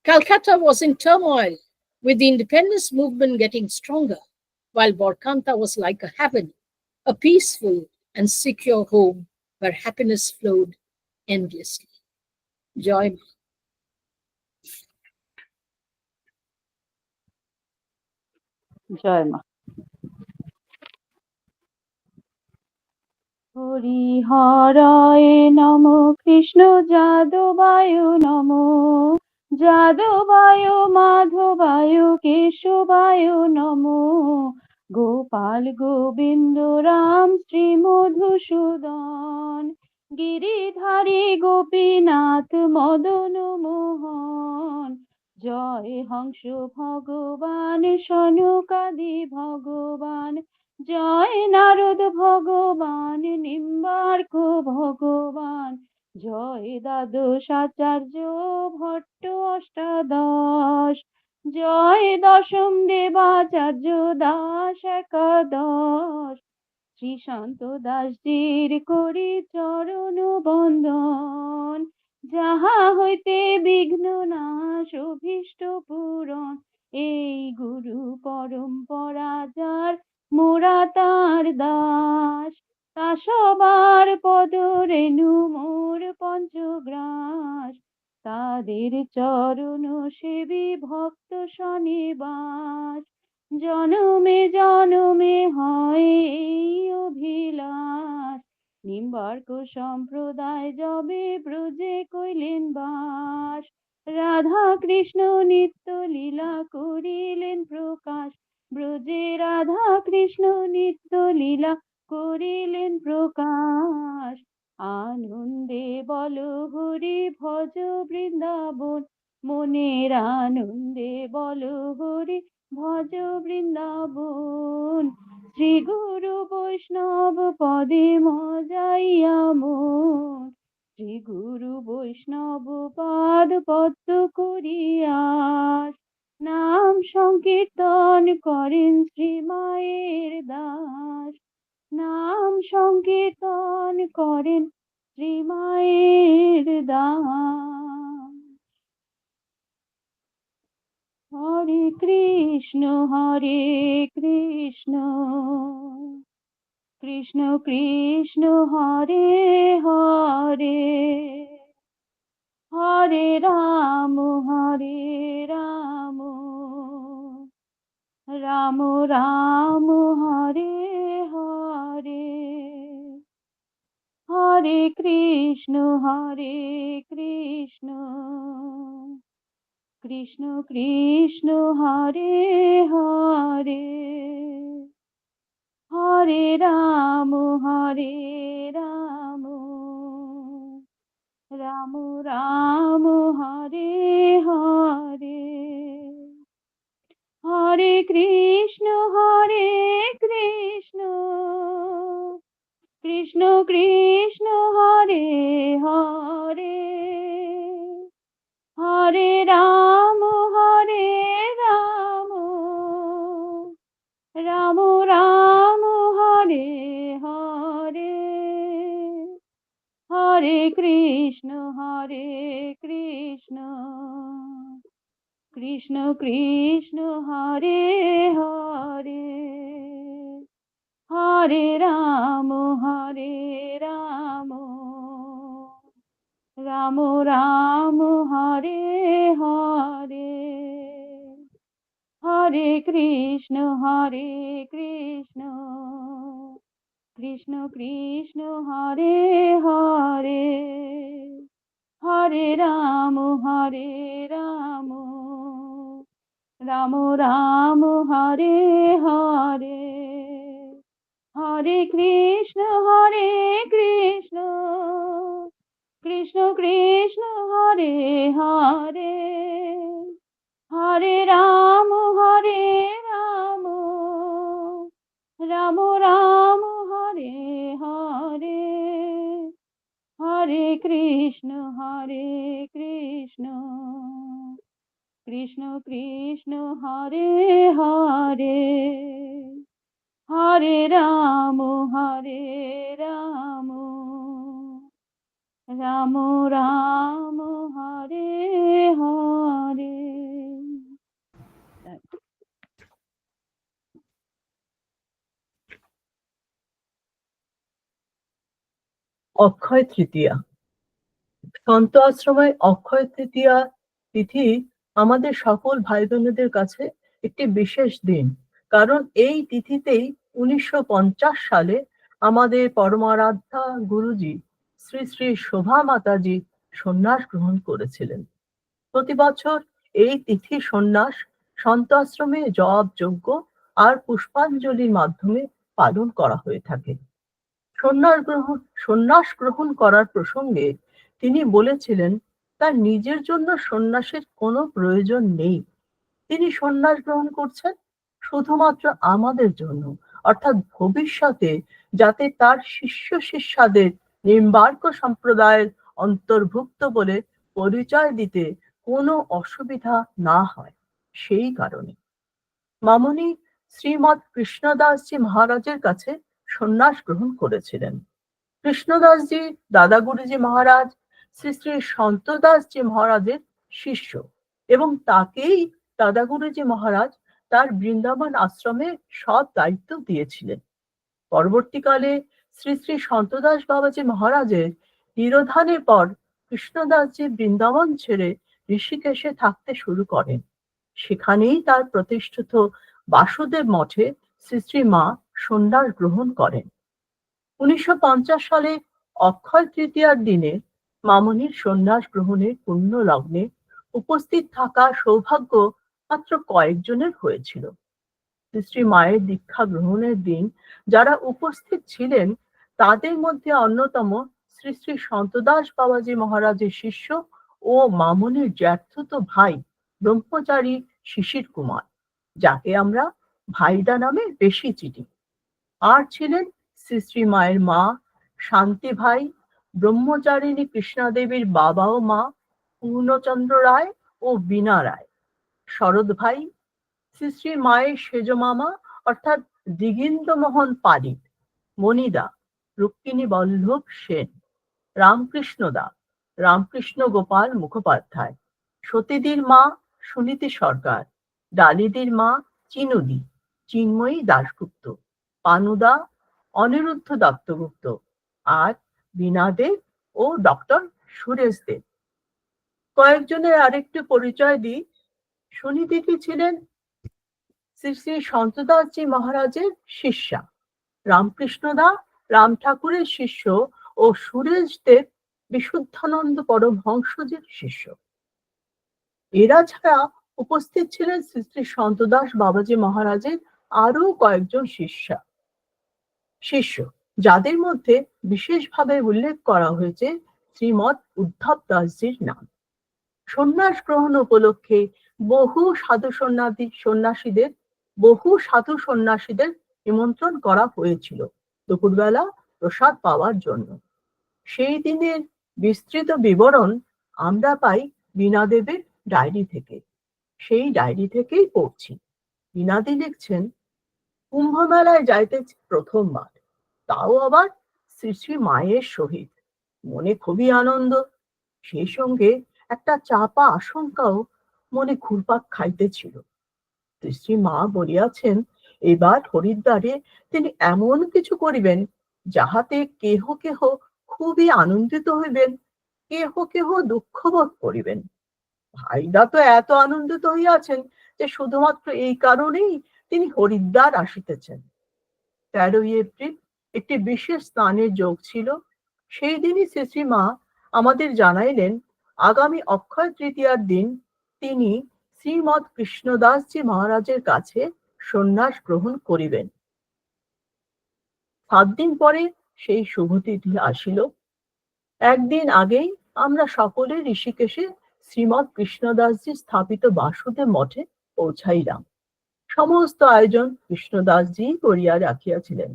Speaker 7: Calcutta was in turmoil, with the independence movement getting stronger, while Borkanta was like a haven, a peaceful and secure home where happiness flowed endlessly. Joy.
Speaker 8: জয় মা। হরিহরায় নম, কৃষ্ণ যাদবায় নম, যাদবায় মাধবায় কেশবায় নম, গোপাল গোবিন্দ রাম শ্রী মধুসূদন, গিরিধারী গোপীনাথ মদন মোহন, জয় হংস ভগবান সনকাদি ভগবান, জয় নারদ ভগবান নিম্বার্ক ভগবান, জয় দ্বাদশাচার্য ভট্ট অষ্টাদশ, জয় দশম দেবাচার্য দাস একাদশ, শ্রীশান্ত দাসজির করি চরণ বন্দন, যাহা হইতে বিঘ্ন নাশ অভীষ্ট পূরণ, এই গুরু পরম্পরা যার মোরা তার দাস, তা সবার পদ রেণু মোর পঞ্চগ্রাস, তাদের চরণ সেবী ভক্ত শনিবাস, জনমে জনমে হয় এই অভিলাষ, নিম্বার্ক সম্প্রদায় যবে ব্রজে কইলেন বাস, রাধা কৃষ্ণ নিত্য লীলা করিলেন প্রকাশ, ব্রজে রাধা কৃষ্ণ নিত্য লীলা করিলেন প্রকাশ, আনন্দে বল হরি ভজ বৃন্দাবন, মনের আনন্দে বল হরি ভজ বৃন্দাবন, শ্রী গুরু বৈষ্ণব পদে মজাইয়া মন, শ্রী গুরু বৈষ্ণব পাদ পদ্ম করিয়াস, নাম সংকীর্তন করেন শ্রী মায়ের দাস, নাম সংকীর্তন করেন শ্রী মায়ের দাস। হরে কৃষ্ণ কৃষ্ণ কৃষ্ণ হরে হরে, হরে রাম রাম রাম হরে হরে, হরে কৃষ্ণ কৃষ্ণ কৃষ্ণ হরে হরে, হরে রাম রাম রাম হরে হরে, হরে কৃষ্ণ কৃষ্ণ কৃষ্ণ হরে হরে, হরে রাম রাম রাম হরে হরে, হরে কৃষ্ণ কৃষ্ণ কৃষ্ণ হরে হরে, হরে রাম রাম রাম হরে হরে, হরে কৃষ্ণ কৃষ্ণ কৃষ্ণ হরে হরে, হরে হরে রাম হরে রাম রাম রাম হরে হরে হরে কৃষ্ণ কৃষ্ণ কৃষ্ণ হরে হরে হরে রাম রাম রাম হরে হরে হরে কৃষ্ণ কৃষ্ণ কৃষ্ণ হরে হরে হরে রাম রাম রাম হরে হরে।
Speaker 2: অক্ষয় তৃতীয়া। সন্ত আশ্রমে অক্ষয় তৃতীয়া তিথি আমাদের সকল ভাই বোনেদের কাছে একটি বিশেষ দিন, কারণ এই তিথিতেই 1950 সালে আমাদের পরমারাধ্যা গুরুজি শ্রী শ্রী শোভা মাতাজি সন্ন্যাস গ্রহণ করেছিলেন। প্রতি বছর এই তিথি সন্ন্যাস সন্ত আশ্রমে জপ যজ্ঞ আর পুষ্পাঞ্জলির মাধ্যমে পালন করা হয়ে থাকে। সন্ন্যাস গ্রহণ করার প্রসঙ্গে তিনি বলেছিলেন তার নিজের জন্য সন্ন্যাসের কোনো প্রয়োজন নেই। তিনি সন্ন্যাস গ্রহণ করছেন শুধুমাত্র আমাদের জন্য, অর্থাৎ ভবিষ্যতে যাতে তার শিষ্য শিষ্যাদের নিম্বার্ক সম্প্রদায়ের অন্তর্ভুক্ত বলে পরিচয় দিতে কোনো অসুবিধা না হয়, সেই কারণে। মামনি শ্রীমৎ কৃষ্ণদাসজি মহারাজের কাছে সন্ন্যাস গ্রহণ করেছিলেন। কৃষ্ণদাসজি দাদা গুরুজি মহারাজ শ্রী শ্রী সন্তদাসজি মহারাজের শিষ্য, এবং তাকেই দাদা গুরুজি মহারাজ তার বৃন্দাবন আশ্রমে সব দায়িত্ব দিয়েছিলেন। পরবর্তীকালে শ্রী শ্রী সন্তদাস বাবাজি মহারাজের তিরোধানের পর কৃষ্ণদাসজি বৃন্দাবন ছেড়ে ঋষিকেশে থাকতে শুরু করেন। সেখানেই তার প্রতিষ্ঠিত বাসুদেব মঠে শ্রী শ্রী মা সন্ন্যাস গ্রহণ করেন। 1950 সালে অক্ষয় তৃতীয়ার দিনে মামনির সন্ন্যাস গ্রহণের পুণ্য লগ্নে উপস্থিত থাকা সৌভাগ্য মাত্র কয়েকজনের হয়েছিল। শ্রী মায়ের দীক্ষা গ্রহণের দিন যারা উপস্থিত ছিলেন তাদের মধ্যে অন্যতম শ্রী শ্রী সন্তদাস বাবাজি মহারাজের শিষ্য ও মামনির জ্যাঠতো ভাই ব্রহ্মচারী শিশির কুমার, যাকে আমরা ভাইদা নামে বেশি চিনি। আর ছিলেন শ্রী শ্রী মায়ের মা শান্তি ভাই, ব্রহ্মচারিণী কৃষ্ণা দেবীর বাবা ও মা পূর্ণচন্দ্র রায় ও বীণা রায়, শরৎ ভাই, শ্রী শ্রী মায়ের সেজ মামা অর্থাৎ দিগিন্দ মোহন পালিত, মণিদা, রুক্মিণী বল্লভ সেন, রামকৃষ্ণ দা, রামকৃষ্ণ গোপাল মুখোপাধ্যায়, সতীদির মা সুনীতি সরকার, ডালিদির মা চিনুদি, চিন্ময়ী দাশগুপ্ত, পানুদা, অনিরুদ্ধ দত্তগুপ্ত, আর বীণা দেব ও ডক্টর সুরেশ দেব। কয়েকজনের আরেকটু পরিচয় দিই। সুনীতি ছিলেন শ্রী শ্রী সন্তদাসজি মহারাজের শিষ্যা, রামকৃষ্ণদা রাম ঠাকুরের শিষ্য ও সুরেশ দেব বিশুদ্ধানন্দ পরমহংসজির শিষ্য। এরা ছাড়া উপস্থিত ছিলেন শ্রী শ্রী সন্তদাস বাবাজি মহারাজের আরো কয়েকজন শিষ্য, যাদের মধ্যে বিশেষভাবে উল্লেখ করা হয়েছে শ্রীমৎ উদ্ধব দাসজির নাম। সন্ন্যাস গ্রহণ উপলক্ষে বহু সাধু সন্ন্যাসীদের নিমন্ত্রণ করা হয়েছিল দুপুরবেলা প্রসাদ পাওয়ার জন্য। সেই দিনের বিস্তৃত বিবরণ আমরা পাই বীণাদেবের ডায়েরি থেকে। সেই ডায়েরি থেকেই পড়ছি। বীণাদি লিখছেন, কুম্ভ মেলায় যাইতেছি প্রথমবার, তাও আবার শ্রী শ্রী মায়ের সহিত। মনে খুবই আনন্দ, সেই সঙ্গে একটা চাপা আশঙ্কাও মনে ঘুরপাক খাইতেছিল। শ্রী মা বলিয়াছেন এবার হরিদ্বারে তিনি এমন কিছু করিবেন যাহাতে কেহ কেহ খুবই আনন্দিত হইবেন, কেহ কেহ দুঃখবোধ করিবেন। ভাইদা তো এত আনন্দিত হইয়াছেন যে শুধুমাত্র এই কারণেই তিনি হরিদ্বার আসিতেছেন। 13ই এপ্রিল একটি বিশেষ স্নানের যোগ ছিল। সেই দিনই শ্রী শ্রী মা আমাদের জানাইলেন আগামী অক্ষয় তৃতীয়ার দিন তিনি শ্রীমৎ কৃষ্ণদাসজি মহারাজের কাছে সন্ন্যাস গ্রহণ করিবেন। 7 দিন পরে সেই শুভতিথি আসিল। একদিন আগেই আমরা সকলে ঋষিকেশে শ্রীমৎ কৃষ্ণদাসজি স্থাপিত বাসুদেব মঠে পৌঁছাইলাম। সমস্ত আয়োজন কৃষ্ণদাসজি করিয়া রাখিয়াছিলেন।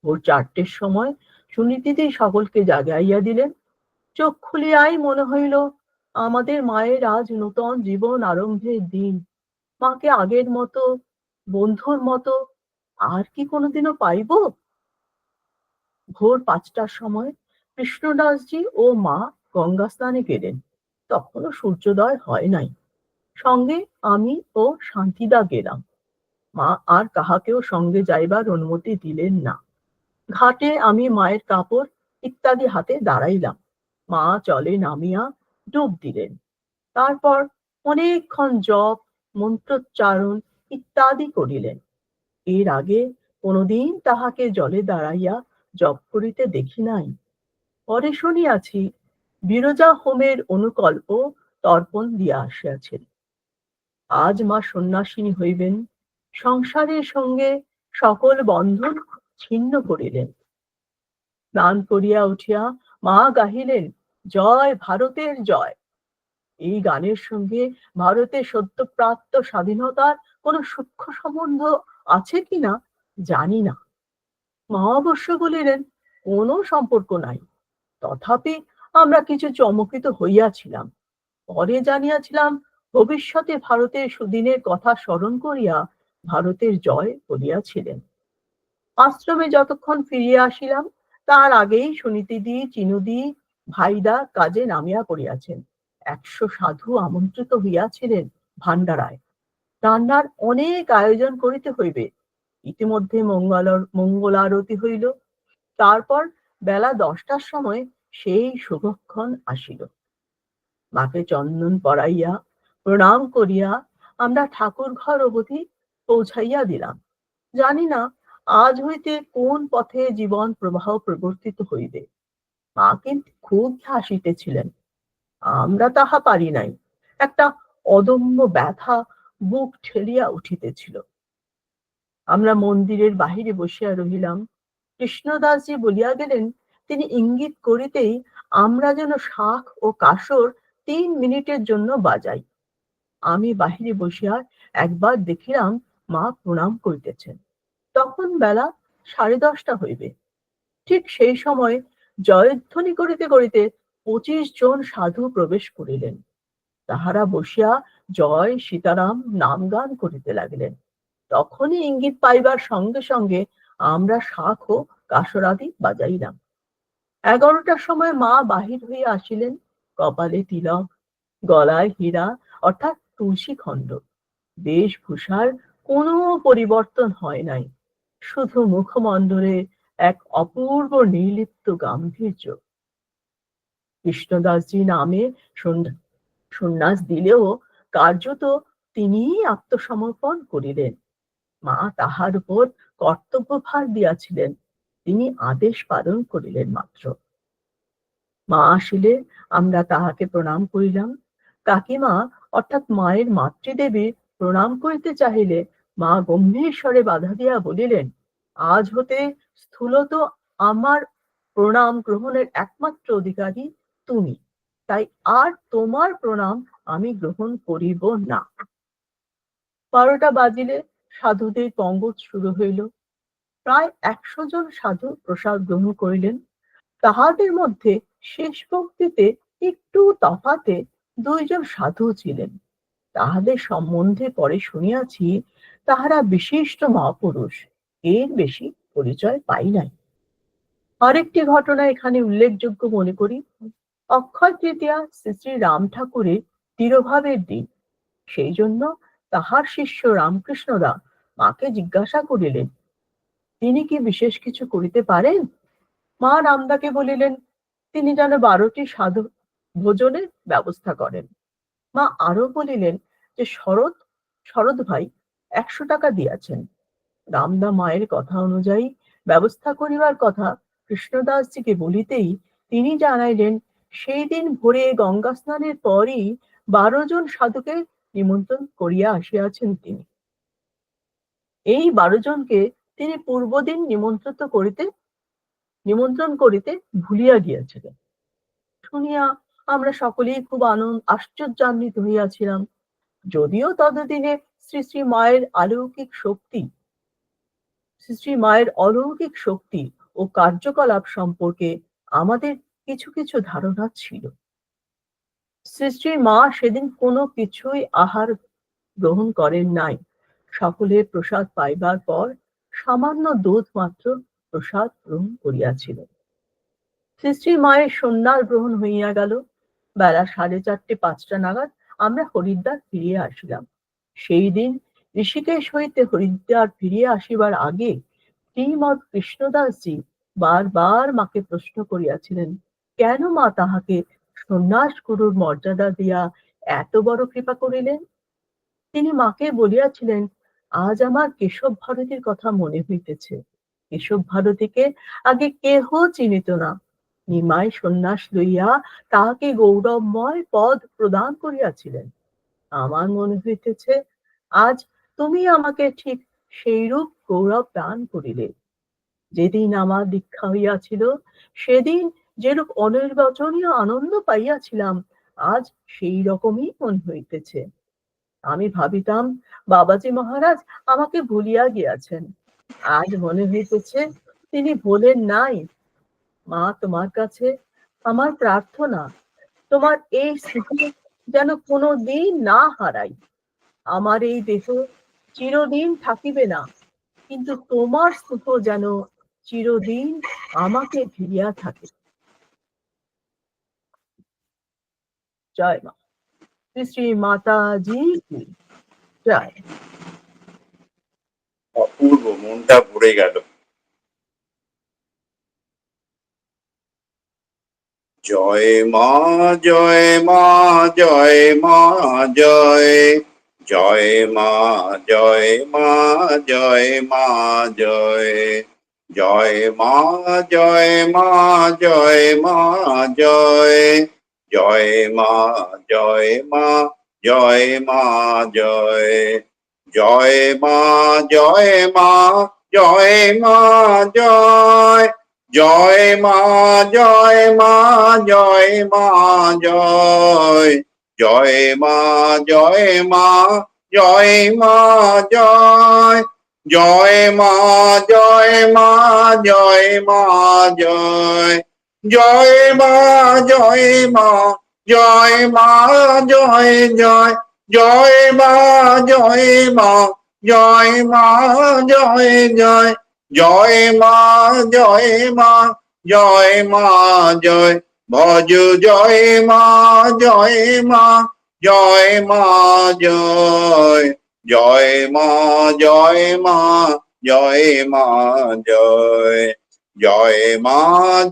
Speaker 2: ভোর 4টের সময় সুনীতিদি সকলকে জাগাইয়া দিলেন। চোখ খুলিয়াই মনে হইল আমাদের মায়ের আজ নূতন জীবন আরম্ভের দিন। মাকে আগের মতো, বন্ধুর মতো আর কি কোনোদিনও পাইব? ভোর 5টার সময় কৃষ্ণদাসজি ও মা গঙ্গা স্নানে গেলেন। তখনও সূর্যোদয় হয় নাই। সঙ্গে আমি ও শান্তিদা গেলাম। মা আর কাহাকেও সঙ্গে যাইবার অনুমতি দিলেন না। ঘাটে আমি মায়ের কাপড় ইত্যাদি হাতে দাঁড়াইলাম। মা জলে নামিয়া ডুব দিলেন। তারপর অনেকক্ষণ জপ, মন্ত্রোচ্চারণ ইত্যাদি করিলেন। এর আগে কোনোদিন তাহাকে জলে দাঁড়াইয়া জপ করিতে দেখি নাই। পরে শুনিয়াছি বিরজা হোমের অনুকল্প তর্পণ দিয়া আসিয়াছেন। আজ মা সন্ন্যাসিনী হইবেন, সংসারের সঙ্গে সকল বন্ধন ছিন্ন করিলেন। স্নান করিয়া উঠিয়া মা গাহিলেন, জয় ভারতের জয়। এই গানের সঙ্গে ভারতের সদ্যপ্রাপ্ত স্বাধীনতার কোনো সূক্ষ্ম সম্বন্ধ আছে কিনা জানি না। মা অবশ্য বলিলেন, কোনো সম্পর্ক নাই। তথাপি আমরা কিছু চমকিত হইয়াছিলাম। পরে জানিয়াছিলাম ভবিষ্যতে ভারতের সুদিনের কথা স্মরণ করিয়া ভারতের জয় বলিয়াছিলেন। আশ্রমে যতক্ষণ ফিরিয়া আসিলাম তার আগেই সুনীতিদি, চিনুদি, ভাইদা কাজে নামিয়া পড়িয়াছেন। 100 সাধু আমন্ত্রিত হইয়াছিলেন ভান্ডারায়। রান্নার অনেক আয়োজন করিতে হইবে। ইতিমধ্যে মঙ্গলারতি হইল। তারপর বেলা 10টার সময় সেই শুভক্ষণ আসিল। মাকে চন্দন পরাইয়া প্রণাম করিয়া আমরা ঠাকুর ঘর অবধি পৌঁছাইয়া দিলাম। জানি না আজ হইতে কোন পথে জীবন প্রবাহ প্রবর্তিত হইবে। মা কিন্তু খুব হাসিতেছিলেন। আমরা তাহা পারি নাই। একটা অদম্য ব্যথা বুক ঠেলিয়া উঠিতেছিল। আমরা মন্দিরের বাহিরে বসিয়া রহিলাম। কৃষ্ণদাসজি বলিয়া গেলেন, তিনি ইঙ্গিত করিতেই আমরা যেন শাঁখ ও কাসর 3 মিনিটের জন্য বাজাই। আমি বাহিরে বসিয়া একবার দেখিলাম মা প্রণাম করিতেছেন। তখন বেলা 10:30 হইবে। ঠিক সেই সময় জয়ধ্বনি করিতে করিতে 25 জন সাধু প্রবেশ করিলেন। তাহারা বসিয়া জয় সীতারাম নাম গান করিতে লাগিলেন। তখনই ইঙ্গিত পাইবার সঙ্গে সঙ্গে আমরা শাঁখ ও কাসরাদি বাজাইলাম। 11টার সময় মা বাহির হইয়া আসিলেন। কপালে তিলক, গলায় হীরা অর্থাৎ তুলসী খণ্ড। বেশভূষার কোনো পরিবর্তন হয় নাই, শুধু মুখমণ্ডলে এক অপূর্ব নির্লিপ্ত গাম্ভীর্য। কৃষ্ণদাসজি নামে সন্ন্যাস দিলেও কার্যত তিনিই আত্মসমর্পণ করিলেন। মা তাহার উপর কর্তব্যভার দিয়াছিলেন, তিনি আদেশ পালন করিলেন মাত্র। মা আসিলে আমরা তাহাকে প্রণাম করিলাম। কাকিমা অর্থাৎ মায়ের মাতৃদেবী প্রণাম করিতে চাহিলে মা গম্ভীর স্বরে বাধা দিয়া বলিলেন, আজ হতে স্থূলত আমার প্রণাম গ্রহণের একমাত্র অধিকারী তুমি, তাই আর তোমার প্রণাম আমি গ্রহণ করিব না। 12টা বাজিলে সাধুদের পঙ্গজ শুরু হইল। প্রায় 100 জন সাধু প্রসাদ গ্রহণ করিলেন। তাহাদের মধ্যে শেষ পঙ্ক্তিতে একটু তফাতে 2 জন সাধু ছিলেন। তাহাদের সম্বন্ধে পরে শুনিয়াছি তাহারা বিশিষ্ট মহাপুরুষ। এর বেশি পরিচয় পাই নাই। আরেকটি ঘটনা এখানে উল্লেখযোগ্য মনে করি। অক্ষয় তৃতীয়া শ্রী শ্রী রাম ঠাকুরের তিরোভাবের দিন। সেই জন্য তাহার শিষ্য রামকৃষ্ণদা মাকে জিজ্ঞাসা করিলেন, তিনি কি বিশেষ কিছু করিতে পারেন? মা রামদাকে বলিলেন, তিনি যেন 12টি সাধু ভোজনের ব্যবস্থা করেন। মা আরো বলিলেন যে শরৎ ভাই 100 টাকা দিয়াছেন। রামদা মায়ের কথা অনুযায়ী ব্যবস্থা করিবার কথা কৃষ্ণদাসজিকে বলিতেই তিনি জানাইলেন সেই দিন ভোরে গঙ্গা স্নানের পরই 12 জন সাধুকে নিমন্ত্রণ করিয়া আসিয়াছেন তিনি। এই 12 জনকে তিনি পূর্বদিন নিমন্ত্রণ করিতে ভুলিয়া গিয়াছিলেন। শুনিয়া আমরা সকলেই খুব আশ্চর্যান্বিত হইয়াছিলাম। যদিও ততদিনে শ্রী শ্রী মায়ের অলৌকিক শক্তি ও কার্যকলাপ সম্পর্কে আমাদের কিছু কিছু ধারণা ছিল। শ্রী শ্রী মা সেদিন কোনো কিছুই আহার গ্রহণ করেন নাই। সকলে প্রসাদ পাইবার পর সামান্য দুধ মাত্র প্রসাদ গ্রহণ করিয়াছিলেন। শ্রী শ্রী মায়ের সন্ন্যাস গ্রহণ হইয়া গেল। বেলা 4:30-5টা নাগাদ আমরা হরিদ্বার ফিরিয়া আসিলাম। সেই দিন ঋষিকেশ হইতে হরিদ্বার ফিরিয়া আসিবার আগে শ্রীমৎ কৃষ্ণদাসজি বারবার মাকে প্রশ্ন করিয়াছিলেন, কেন মা তাহাকে সন্ন্যাস গুরুর মর্যাদা দিয়া এত বড় কৃপা করিলেন। তিনি মাকে বলিয়াছিলেন, আজ আমার কেশব ভারতীর কথা মনে হইতেছে। কেশব ভারতীকে আগে কেহ চিনিত না। নিমাই সন্ন্যাস লইয়া তাহাকে গৌরবময় পদ প্রদান করিয়াছিলেন। আমার মনে হইতেছে আজ তুমি আমাকে ঠিক সেইরূপ গৌরব দান করিলে। যেদিন আমার দীক্ষা হইয়াছিল সেদিন যেরূপ অনির্বচনীয় আনন্দ পাইয়াছিলাম, আজ সেই রকমই মনে হইতেছে। আমি ভাবিতাম বাবাজি মহারাজ আমাকে ভুলিয়া গিয়াছেন। আজ মনে হইতেছে তিনি ভোলেন নাই। মা, তোমার কাছে আমার প্রার্থনা, তোমার এই স্নেহ যেন কোনো দিন না হারাই। আমার এই দেহ চিরদিন থাকিবে না, কিন্তু তোমার স্নেহ যেন চিরদিন আমাকে ঘিরিয়া থাকে। জয় মা। শ্রী শ্রী মাতাজি কি জয়।
Speaker 3: অপূর্ব, মনটা ভরে গেল। জয় মা, জয় মা, জয় মা, জয় জয় মা, জয় মা, জয় মা, জয় জয় মা, জয় মা, জয় মা, জয় জয় মা, জয় মা, জয় মা, জয় জয় মা, জয় মা, জয় মা, জয় জয় মা, জয় মা, জয় মা, জয় জয় মা, জয় মা, জয় মা, জয় জয় মা, জয় মা, জয় মা, জয় জয় মা, জয় মা, জয় মা, জয় জয় জয় মা, জয় মা, জয় মা, জয় জয় জয় মা, জয় মা, জয় মা, জয় ভজ জয় মা, জয় মা, জয় মা, জয় জয় মা, জয় মা, জয় মা, জয় জয় মা,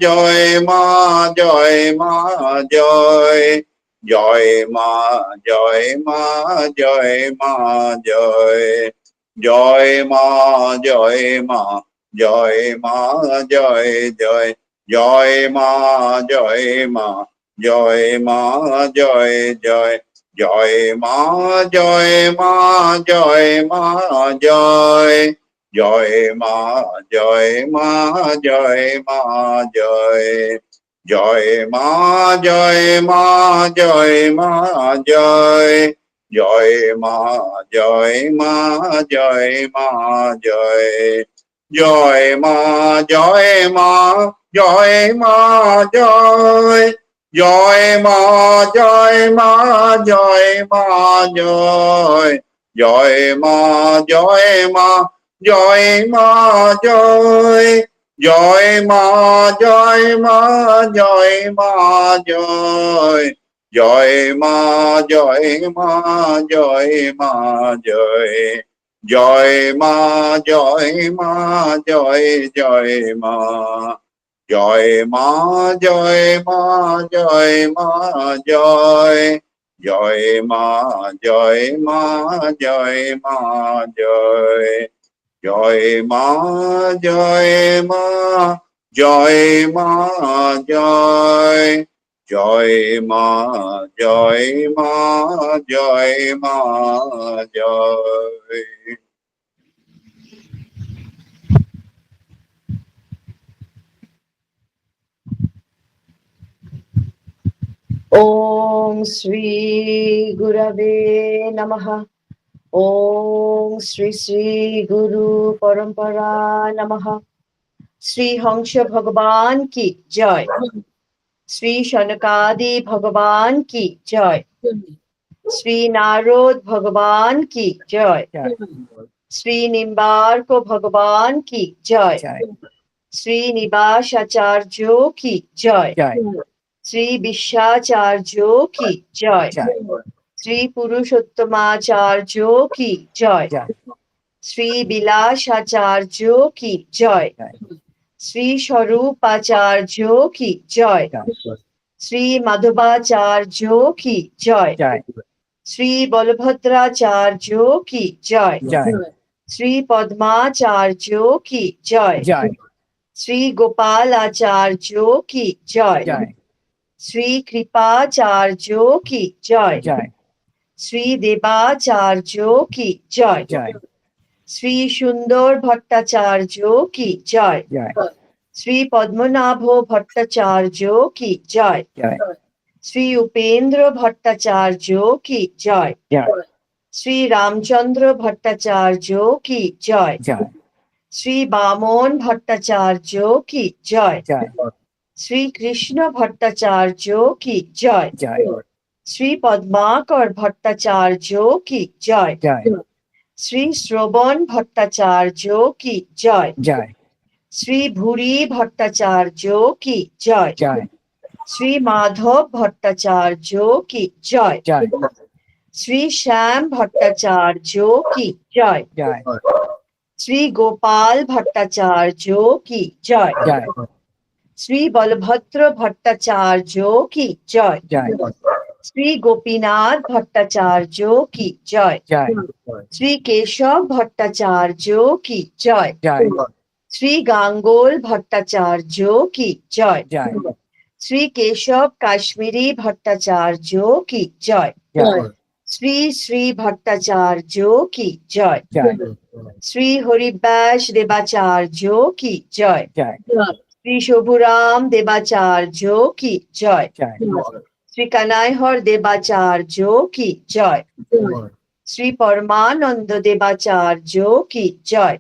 Speaker 3: জয় মা, জয় মা, জয় জয় মা, জয় মা, জয় মা, জয় জয় মা, জয় মা, জয় মা, জয় জয় জয় মা, জয় মা, জয় মা, জয় জয় জয় মা, জয় মা, জয় মা, জয় জয় মা, জয় মা, জয় মা, জয় জয় মা, জয় মা, জয় মা, জয় জয় মা, জয় মা, জয় মা, জয় জয় মা, জয় মা, জয় মা, জয় জয় মা, জয় মা, জয় মা, জয় জয় মা, জয় মা, জয় মা, জয় জয় মা, জয় মা, জয় মা, জয় জয় মা, জয় মা, জয় মা, জয় জয় মা, জয় মা, জয় জয় মা জয় মা, জয় মা, জয় মা, জয় জয় মা, জয় মা, জয় মা, জয় জয় মা, জয় মা, জয় মা, জয় জয় মা জয় মা জয় মা জয়।
Speaker 9: ॐ श्री गुरवे नमः। ॐ श्री श्री गुरु परंपरा नमः। श्री हंस भगवान की जय। श्री शनकादि भगवान की जय। श्री नारद भगवान की जय। श्री निम्बार्क भगवान की जय। श्री निवासाचार्यों की जय। श्री विश्वाचार्यों की जय। श्री पुरुषोत्तमाचार्यों की जय। श्री विलासाचार्यों की जय। श्री स्वरूपाचार्यों की जय। श्री माधवाचार्यों की जय। श्री बलभद्राचार्यों की जय। श्री पद्माचार्यों की जय। श्री गोपालाचार्यों की जय। श्री कृपाचार्यों की जय। श्री देवाचार्यों की जय। श्री सुंदर भट्टाचार्यों की जय। श्री पद्मनाभ भट्टाचार्यों की जय। श्री उपेंद्र भट्टाचार्यों की जय। श्री रामचंद्र भट्टाचार्यों की जय। श्री बामन भट्टाचार्यों की जय। श्री कृष्ण भट्टाचार्यों की जय। श्री पद्माकर भट्टाचार्यों की जय। श्री श्रवण भट्टाचार्यों की जय। श्री भूरी भट्टाचार्यों की जय। श्री माधव भट्टाचार्यों की जय। श्री श्याम भट्टाचार्यों की जय। श्री गोपाल भट्टाचार्यों की जय। श्री बलभद्र भट्टाचार्यों की जय। श्री गोपीनाथ भट्टाचार्यों की जय। श्री केशव भट्टाचार्यों की जय। श्री गांगोल भट्टाचार्यों की जय। श्री केशव काश्मीरी भट्टाचार्यों की जय। श्री श्री भट्टाचार्यों की जय। श्री हरिव्यास देवाचार्यों की जय। श्री शोभुराम देवाचार्यों की जय। श्री कन्हैया देवाचार्यों की जय। श्री परमानंद देवाचार्यों की जय।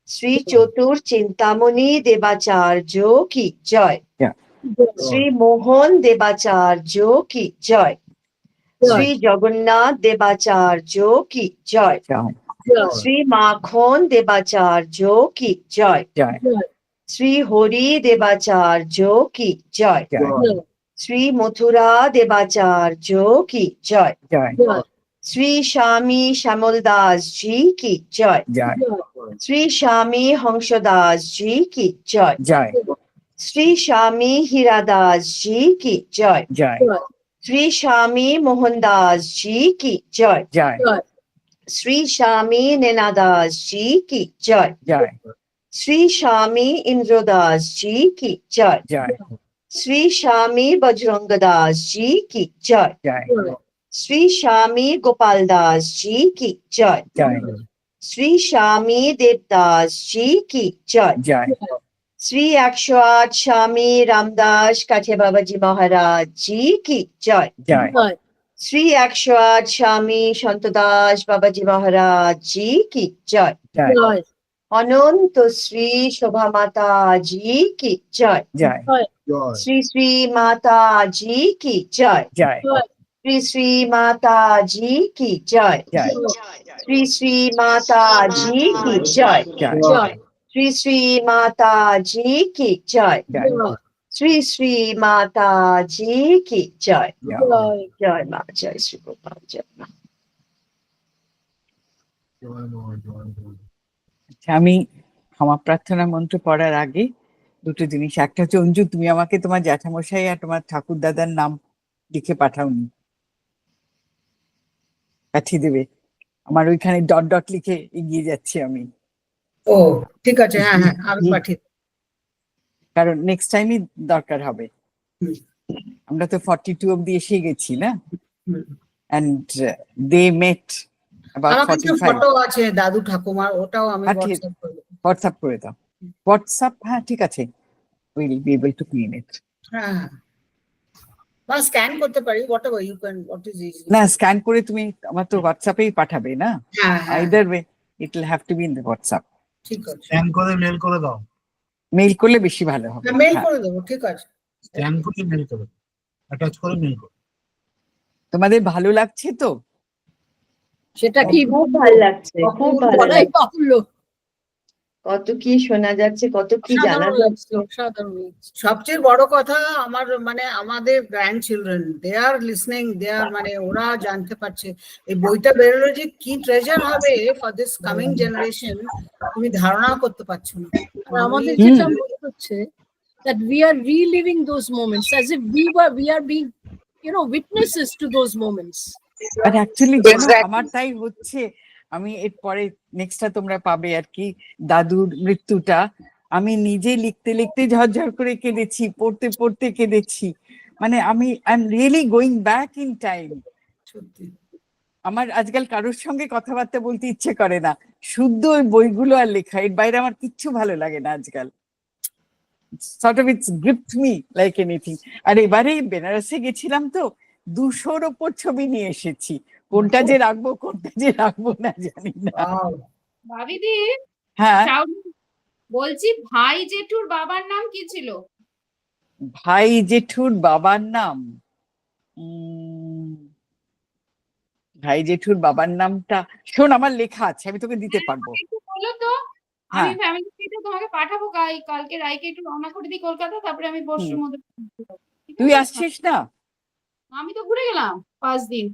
Speaker 9: श्री चतुर चिंतामणि देवाचार्यों की जय। श्री मोहन देवाचार्यों की जय। श्री जगन्नाथ देवाचार्यों की जय। श्री माखन देवाचार्यों की जय। श्री हरि देवाचार्यों की जय। श्री मथुरा देवाचार्यों की जय। श्री स्वामी श्यामलदास जी की जय। श्री स्वामी हंसदास जी की जय। श्री स्वामी हीरादास जी की जय। श्री स्वामी मोहनदास जी की जय। श्री स्वामी नैनादास जी की जय। श्री स्वामी इंद्रदास जी की जय। श्री स्वामी बजरंगदास जी की जय। श्री स्वामी गोपालदास जी की जय। श्री स्वामी देवदास जी की जय। श्री 108 स्वामी रामदास काठिया बाबाजी महाराज जी की जय। श्री 108 स्वामी संतदास बाबाजी महाराज जी की जय। अनंत श्री शोभा माता जी की जय। श्री श्री माता जी की जय। श्री श्री माता जी की जय। श्री श्री माता जी की जय। श्री श्री माता जी की जय। श्री श्री माता जी की जय। जय माँ जय श्री गोपाल जय माँ।
Speaker 1: আচ্ছা, আমি ক্ষমা প্রার্থনা মন্ত্র পড়ার আগে দুটো জিনিস, একটা হচ্ছে অঞ্জু, তুমি আমাকে তোমার জ্যাঠামশাই আর তোমার ঠাকুর দাদার নাম লিখে পাঠাওনি, পাঠিয়ে দেবে। আমার ওইখানে ডট ডট লিখে এগিয়ে যাচ্ছি আমি,
Speaker 6: ও ঠিক আছে, হ্যাঁ হ্যাঁ আমি পাঠিয়ে
Speaker 1: কারণ নেক্সট টাইমই দরকার হবে। আমরা তো 42 অব্দি এসে গেছি না,
Speaker 2: হুম।
Speaker 1: and they met about
Speaker 6: আমার কাছে
Speaker 1: 45.
Speaker 6: ফটো আছে দাদু ঠাকুমার, ওটাও আমি
Speaker 1: পাঠিয়ে
Speaker 6: হোয়াটসঅ্যাপ করবো।
Speaker 1: হোয়াটসঅ্যাপ করে দাও। হোয়াটসঅ্যাপ, হ্যাঁ ঠিক আছে, will be able to clean it.
Speaker 6: হ্যাঁ, বা স্ক্যান করতে পারি, whatever you can, what is easy.
Speaker 1: না, স্ক্যান করে তুমি আমার তো হোয়াটসঅ্যাপেই পাঠাবে না,
Speaker 6: হ্যাঁ হ্যাঁ,
Speaker 1: either way it will have to be in the WhatsApp.
Speaker 6: ঠিক আছে,
Speaker 4: স্ক্যান করে মেল করে দাও,
Speaker 1: মেইল করলে বেশি ভালো হবে।
Speaker 6: মেল
Speaker 1: হ্যাঁ।
Speaker 6: করে দেবো, ঠিক আছে।
Speaker 4: স্ক্যান করে মেল করে দাও, অ্যাটাচ করে মেল করো।
Speaker 1: তোমাদের ভালো লাগছে তো?
Speaker 7: সেটা কি
Speaker 9: খুব ভালো লাগছে, খুব ভালো
Speaker 7: বলাই
Speaker 9: লাগছে।
Speaker 7: বাহুল্য।
Speaker 9: কত কি শোনা যাচ্ছে, কত কি জানা
Speaker 7: অসাধারণ লাগছে,
Speaker 9: যাচ্ছে।
Speaker 7: অসাধারণ লাগছে।
Speaker 6: সবচেয়ে বড় কথা আমার মানে আমাদের grand children they are listening, they are মানে ওরা জানতে পারছে এই বইটা বেরোলো যে কি ট্রেজার হবে ফর দিস কামিং জেনারেশন, তুমি ধারণা করতে পারছো না।
Speaker 7: আর আমাদের
Speaker 6: আমি-
Speaker 7: যেটা মনে হচ্ছে that we are reliving those moments as if we are being, you know, witnesses to those moments.
Speaker 1: আর অ্যাকচুয়ালি জানো
Speaker 6: Exactly.
Speaker 1: আমার তাই হচ্ছে, আমি এর পরে নেক্সটটা তোমরা পাবে আর কি, দাদুর মৃত্যুটা আমি নিজে লিখতে লিখতে ঝরঝর করে কেঁদেছি, পড়তে পড়তে কেঁদেছি। মানে আমি I am really going back in time.
Speaker 6: সত্যি
Speaker 1: আমার আজকাল কারোর সঙ্গে কথাবার্তা বলতে ইচ্ছে করে না, শুদ্ধ ওই বইগুলো আর লেখা, এর বাইরে আমার কিচ্ছু ভালো লাগে না আজকাল। sort of it's gripped me like anything. আর এবারে বেনারসে গেছিলাম তো 200-র ওপর ছবি নিয়ে এসেছি, কোনটা যে রাখবো কোনটা যে রাখবো না জানি না।
Speaker 6: Wow.
Speaker 10: ভাবিদি,
Speaker 1: হ্যাঁ,
Speaker 10: বলছি ভাই জেঠুর বাবার নাম কি ছিল?
Speaker 1: ভাই জেঠুর বাবার নাম, ভাই জেঠুর বাবার নামটা শোন আমার লেখা আছে, আমি তোকে দিতে পারবো।
Speaker 10: একটু বলো তো, আমি
Speaker 1: হ্যাঁ।
Speaker 10: ফ্যামিলি থেকে তোমাকে পাঠাবো কালকে রাইকে একটু রওনা করে দিই কলকাতা, তারপরে আমি পরশুর মধ্যে ঠিক
Speaker 1: তুই
Speaker 10: আছে?
Speaker 1: আসছিস না?
Speaker 10: আমি তো ঘুরে গেলাম 5 দিন।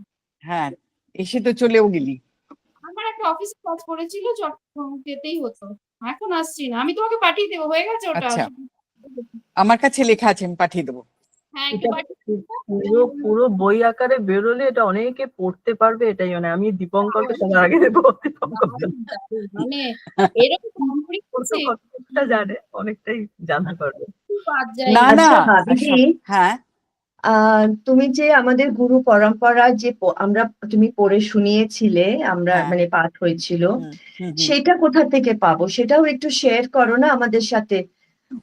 Speaker 1: হ্যাঁ, এসে তো চলেও গেলি।
Speaker 10: আমার একটা অফিসে কাজ পড়েছিল, চট্টগ্রাম যেতেই হতো, এখন আসছি না। আমি তোমাকে পাঠিয়ে দেবো, হয়ে গেছে ওটা?
Speaker 1: আচ্ছা। আমার কাছে লেখা আছে, আমি পাঠিয়ে দেবো।
Speaker 10: হ্যাঁ, একটু
Speaker 2: এটা
Speaker 10: পাঠিয়ে
Speaker 2: পুরো পুরো বই আকারে বেরোলে এটা অনেকে পড়তে পারবে, এটাই মানে আমি দীপঙ্করকে সবার আগে দেবো। দীপঙ্কর
Speaker 10: মানে এরকম কমপ্লিট করছে,
Speaker 2: কতটা জানে, অনেকটাই জানতে পারবে।
Speaker 10: বাদ যায়
Speaker 1: না না,
Speaker 9: আচ্ছা ভাবিদি,
Speaker 1: হ্যাঁ
Speaker 9: তুমি যে আমাদের গুরু পরম্পরা যে তুমি পড়ে শুনিয়েছিলে, আমরা
Speaker 1: হ্যাঁ।
Speaker 9: মানে পাঠ হয়েছিল,
Speaker 1: হুম, হুম, হুম।
Speaker 9: সেটা কোথা থেকে পাবো সেটাও একটু শেয়ার করো না আমাদের সাথে।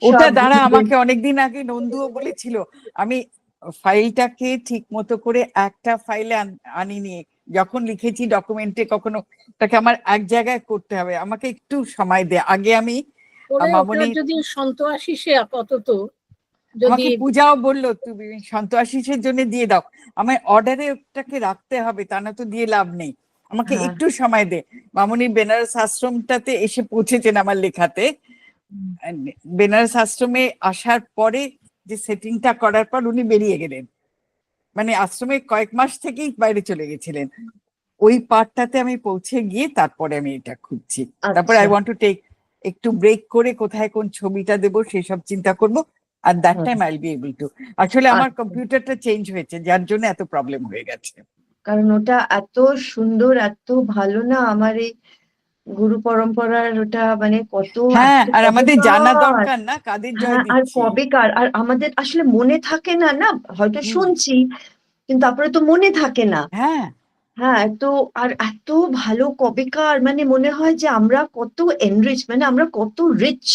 Speaker 1: ওটা
Speaker 9: সব
Speaker 1: দ্বারা
Speaker 9: গুরুদের-
Speaker 1: আমাকে অনেকদিন আগে নন্দুও বলেছিল, আমি ফাইলটাকে ঠিক মতো করে একটা ফাইলে আনিনি, যখন লিখেছি ডকুমেন্টে কখনো তাকে আমার এক জায়গায় করতে হবে, আমাকে একটু সময় দে। আগে আমি
Speaker 7: পরে
Speaker 1: মামনি
Speaker 7: ওটা যদি সন্ত আশিসে আপাতত যদি
Speaker 1: আমাকে পূজাও বললো তুমি সন্ত আশিসের জন্য দিয়ে দাও, আমার অর্ডারে ওটাকে রাখতে হবে, তা না তো দিয়ে লাভ নেই, আমাকে
Speaker 9: হ্যাঁ।
Speaker 1: একটু সময় দে। মামনি বেনারস আশ্রমটাতে এসে পৌঁছেছেন আমার লেখাতে, বেনারস আশ্রমে আসার পরে যে সেটিংটা করার পর উনি বেরিয়ে গেলেন, মানে আশ্রমে কয়েক মাস থেকেই বাইরে চলে গেছিলেন, ওই পার্টটাতে আমি পৌঁছে গিয়ে তারপরে আমি এটা খুঁজছি। তারপরে আই
Speaker 9: আচ্ছা।
Speaker 1: ওয়ান্ট টু টেক একটু ব্রেক করে কোথায় কোন ছবিটা দেবো সেসব চিন্তা করব, আর that time I will be able to. আসলে আমার
Speaker 9: আচ্ছা।
Speaker 1: কম্পিউটারটা চেঞ্জ হয়েছে, যার জন্য এত প্রবলেম হয়ে গেছে।
Speaker 9: কারণ ওটা এত সুন্দর, এত ভালো না আমার এই গুরু পরম্পরার, ওটা মানে কত
Speaker 1: হ্যাঁ,
Speaker 9: এত
Speaker 1: আর আমাদের
Speaker 9: কবেকার।
Speaker 1: জানা দরকার না কাদের জয়
Speaker 9: হ্যাঁ, আর
Speaker 1: দিচ্ছি।
Speaker 9: কবেকার, আর আমাদের আসলে মনে থাকে না, না হয়তো
Speaker 1: হুম।
Speaker 9: শুনছি কিন্তু তারপরে তো মনে থাকে না।
Speaker 1: হ্যাঁ,
Speaker 9: হ্যাঁ, তো আর এত ভালো কবেকার, মানে মনে হয় যে আমরা কত এনরিচ, মানে আমরা কত রিচ,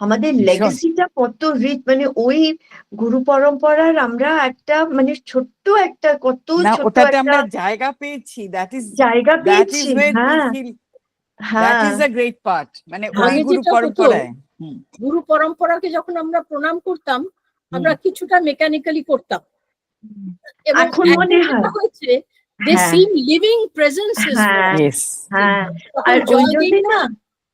Speaker 9: আমাদের
Speaker 1: ভীষণ।
Speaker 9: লেগেসিটা কত রিচ, মানে ওই গুরু পরম্পরার আমরা একটা মানে ছোট্ট একটা কত
Speaker 1: না
Speaker 9: ছোট্ট
Speaker 1: ওটাতে
Speaker 9: একটা
Speaker 1: আমরা জায়গা পেয়েছি, দ্যাট ইজ
Speaker 9: জায়গা
Speaker 1: দ্যাট
Speaker 9: পেয়েছি।
Speaker 1: ইজ ওয়ের উই
Speaker 9: হ্যাঁ
Speaker 1: ফিল দ্যাট
Speaker 9: হ্যাঁ
Speaker 1: ইজ দ্য গ্রেট পার্ট, মানে ওই
Speaker 7: আগে
Speaker 1: গুরু
Speaker 7: যেটা হতো,
Speaker 1: পরম্পরায়। হুম,
Speaker 7: গুরু পরম্পরাকে যখন আমরা প্রণাম করতাম, আমরা কিছুটা মেকানিক্যালি করতাম, এবং
Speaker 9: এখন
Speaker 7: এখন
Speaker 9: মনে হয়
Speaker 7: যেটা হয়েছে দে
Speaker 9: হ্যাঁ।
Speaker 7: সিম লিভিং প্রেজেন্সেস।
Speaker 9: হ্যাঁ
Speaker 1: ইয়েস,
Speaker 9: হ্যাঁ,
Speaker 7: তখন
Speaker 9: আর ওই
Speaker 7: জয় দিই
Speaker 9: জন্যই
Speaker 7: না,
Speaker 9: না,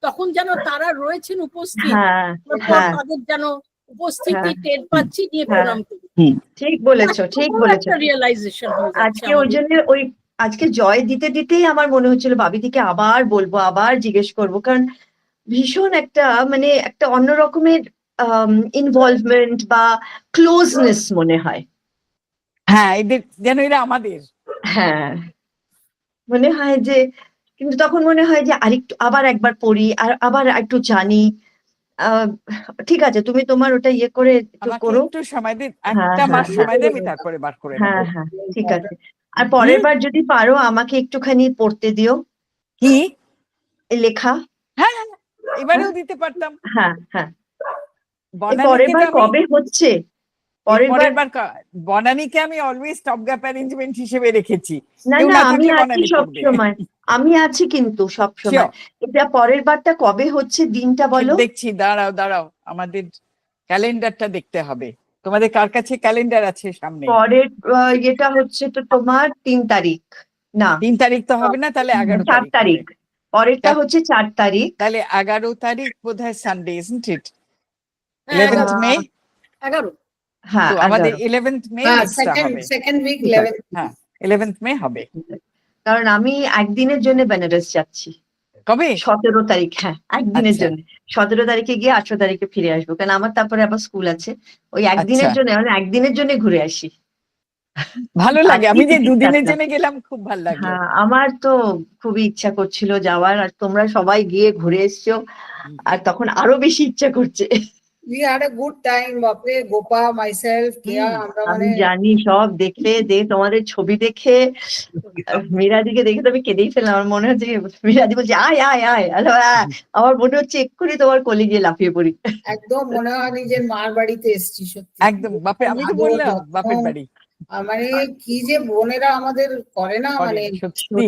Speaker 7: তখন যেন তারা রয়েছেন উপস্থিত,
Speaker 9: হ্যাঁ
Speaker 7: তারপর
Speaker 9: হ্যাঁ
Speaker 7: তাদের যেন উপস্থিতি
Speaker 9: হ্যাঁ।
Speaker 7: টের পাচ্ছি, নিয়ে
Speaker 9: হ্যাঁ।
Speaker 7: প্রণাম করি।
Speaker 9: ঠিক বলেছো, ঠিক বলেছো।
Speaker 7: একটা রিয়েলাইজেশন হয়ে যাচ্ছে
Speaker 9: আজকে ওই
Speaker 7: আমাদের।
Speaker 9: জন্য আজকে জয় দিতে দিতেই আমার মনে হচ্ছিল বাবিদিকে আবার বলবো, আবার জিজ্ঞেস করবো, কারণ ভীষণ একটা মানে একটা অন্য রকমের ইনভলভমেন্ট বা ক্লোজনেস মনে হয়।
Speaker 1: হ্যাঁ, এদের যেন এরা আমাদের।
Speaker 9: হ্যাঁ, মনে হয় যে, কিন্তু তখন মনে হয় যে আরেকটু আবার একবার পড়ি, আর আবার একটু জানি, ঠিক আছে, তুমি তোমার ওটা ইয়ে করে একটু
Speaker 1: আমাকে
Speaker 9: করো।
Speaker 1: একটু সময় দিন,
Speaker 9: হ্যাঁ,
Speaker 1: একটা
Speaker 9: হ্যাঁ,
Speaker 1: মাস
Speaker 9: হ্যাঁ।
Speaker 1: সময় দিয়ে আমি তারপরে বার করে নেবো।
Speaker 9: হ্যাঁ, হ্যাঁ, ঠিক আছে। আর পরের বার যদি পারো আমাকে একটুখানি পড়তে দিও
Speaker 1: কি?
Speaker 9: এই লেখা।
Speaker 1: হ্যাঁ, এবারেও দিতে পারতাম।
Speaker 9: হ্যাঁ, হ্যাঁ। এই পরের
Speaker 1: বনানীকে তো
Speaker 9: বার
Speaker 1: আমি
Speaker 9: কবে হচ্ছে? পরের বার
Speaker 1: পরের বার বনানীকে আমি অলওয়েজ টপ গ্যাপ অ্যারেঞ্জমেন্ট হিসেবে রেখেছি।
Speaker 9: না
Speaker 1: কেউ
Speaker 9: না,
Speaker 1: না
Speaker 9: আমি
Speaker 1: থাকলে
Speaker 9: আছি
Speaker 1: বনানী
Speaker 9: সব
Speaker 1: করবে।
Speaker 9: সময়, আমি আছি কিন্তু সব সময়। এটা পরের বারটা কবে হচ্ছে, দিনটা বলো।
Speaker 1: দেখছি, দাঁড়াও আমাদের ক্যালেন্ডারটা দেখতে হবে। তোমাদের কার কাছে ক্যালেন্ডার আছে সামনে?
Speaker 9: পরের এটা হচ্ছে তো তোমার 3 তারিখ, না
Speaker 1: 3 তারিখ তো হবে না, তাহলে 11
Speaker 9: 4 তারিখ।
Speaker 1: হবে।
Speaker 9: পরেরটা হচ্ছে 4 তারিখ।
Speaker 1: তাহলে 11 তারিখ বোধহয় সানডে, ইজন্ট ইট?
Speaker 7: হ্যাঁ,
Speaker 1: 11th মে।
Speaker 7: 11
Speaker 9: হ্যাঁ,
Speaker 1: তো আমাদের
Speaker 9: 11।
Speaker 1: 11th মে
Speaker 6: হ্যাঁ,
Speaker 1: নেক্সটটা হবে।
Speaker 6: সেকেন্ড উইক
Speaker 9: ঠিক আছে।
Speaker 6: 11th।
Speaker 1: হ্যাঁ, 11th মে হবে।
Speaker 9: কারণ আমি একদিনের জন্য বেনারস যাচ্ছি
Speaker 1: কবে?
Speaker 9: 17 তারিখ। হ্যাঁ, একদিনের
Speaker 1: আচ্ছা।
Speaker 9: জন্য 17 তারিখে গিয়ে 18 তারিখে ফিরে আসবো, কারণ আমার তারপরে আবার স্কুল আছে। ওই একদিনের
Speaker 1: আচ্ছা।
Speaker 9: জন্য, মানে একদিনের জন্য ঘুরে আসি।
Speaker 1: ভালো লাগে, আমি যে
Speaker 9: টিকিট
Speaker 1: দুদিনের
Speaker 9: কাটলাম।
Speaker 1: জন্য গেলাম, খুব ভালো লাগলো।
Speaker 9: হ্যাঁ, আমার তো খুবই ইচ্ছা করছিল যাওয়ার, আর তোমরা সবাই গিয়ে ঘুরে এসছো, আর তখন আরো বেশি ইচ্ছা করছে।
Speaker 6: We had a good time, বাপরে, গোপা, myself, কেয়া, আমরা
Speaker 9: আমি
Speaker 6: মানে
Speaker 9: জানি, সব দেখলে তোমাদের ছবি দেখে মীরাদিকে দেখে তো আমি কেঁদেই ফেললাম। আমার মনে হচ্ছে মীরাদি বলছে আয় আয় আয়, আমার মনে হচ্ছে এক্ষুনি তোমার কোলে গিয়ে লাফিয়ে পড়ি।
Speaker 6: একদম মনে হয় নিজের মার বাড়িতে এসেছি, সত্যি।
Speaker 1: একদম বাপের, আমি তো
Speaker 6: আদর,
Speaker 1: বললাম
Speaker 6: যত্ন,
Speaker 1: বাপের বাড়ি।
Speaker 6: মানে কি যে বোনেরা আমাদের করে না,
Speaker 1: করে,
Speaker 6: মানে
Speaker 1: সত্যি।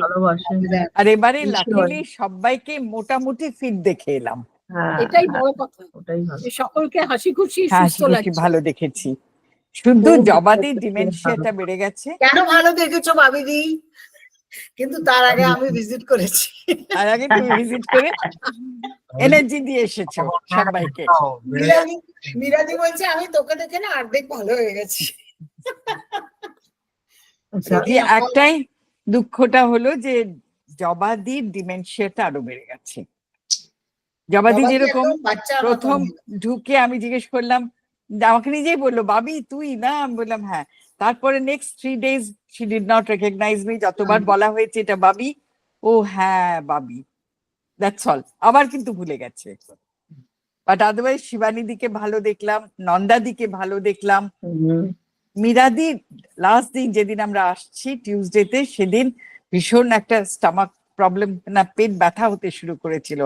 Speaker 2: ভালোবাসে।
Speaker 1: আর এবারে
Speaker 9: ভীষণ।
Speaker 1: লাকিলি সবাইকে মোটামুটি ফিট দেখে এলাম।
Speaker 9: হ্যাঁ,
Speaker 7: এটাই বড় কথা,
Speaker 2: ওটাই ভালো।
Speaker 7: যে সকলকে হাসি খুশি
Speaker 1: হ্যাঁ,
Speaker 7: সুস্থ লাগছে।
Speaker 1: ভালো দেখেছি। শুধু
Speaker 9: খুব
Speaker 1: জবাদির
Speaker 9: ভালো।
Speaker 1: ডিমেনশিয়াটা বেড়ে গেছে।
Speaker 6: কেন ভালো দেখেছো ভাবিদি? কিন্তু তার আগে আমি ভিজিট করেছি।
Speaker 1: তার আগে তুমি ভিজিট করে এনার্জি দিয়ে এসেছো সবাইকে।
Speaker 6: মীরাদি বলছে আমি তোকে দেখে না অর্ধেক ভালো হয়ে গেছি।
Speaker 1: যে একটাই দুঃখটা হলো যে জবাদির ডিমেনশিয়াটা আরো বেড়ে গেছে। জবাদি
Speaker 6: জবাদি
Speaker 1: যেরকম
Speaker 6: একদম বাচ্চার মতন
Speaker 1: প্রথম
Speaker 6: হয়ে গেছে।
Speaker 1: ঢুকে আমি জিজ্ঞেস করলাম, আমাকে নিজেই বললো বাবি তুই না, আমি বললাম হ্যাঁ। তারপরে next 3 days she did not recognize me। যতবার বলা হয়েছে এটা বাবি, ও হ্যাঁ বাবি, দ্যাটস অল। আবার কিন্তু ভুলে গেছে। বাট আদারওয়াইজ শিবানীদিকে ভালো দেখলাম, নন্দাদিকে ভালো দেখলাম। মীরাদি লাস্ট দিন যেদিন আমরা আসছি টিউসডেতে, সেদিন ভীষণ একটা স্টামাক প্রবলেম, না পেট ব্যথা হতে শুরু করেছিল।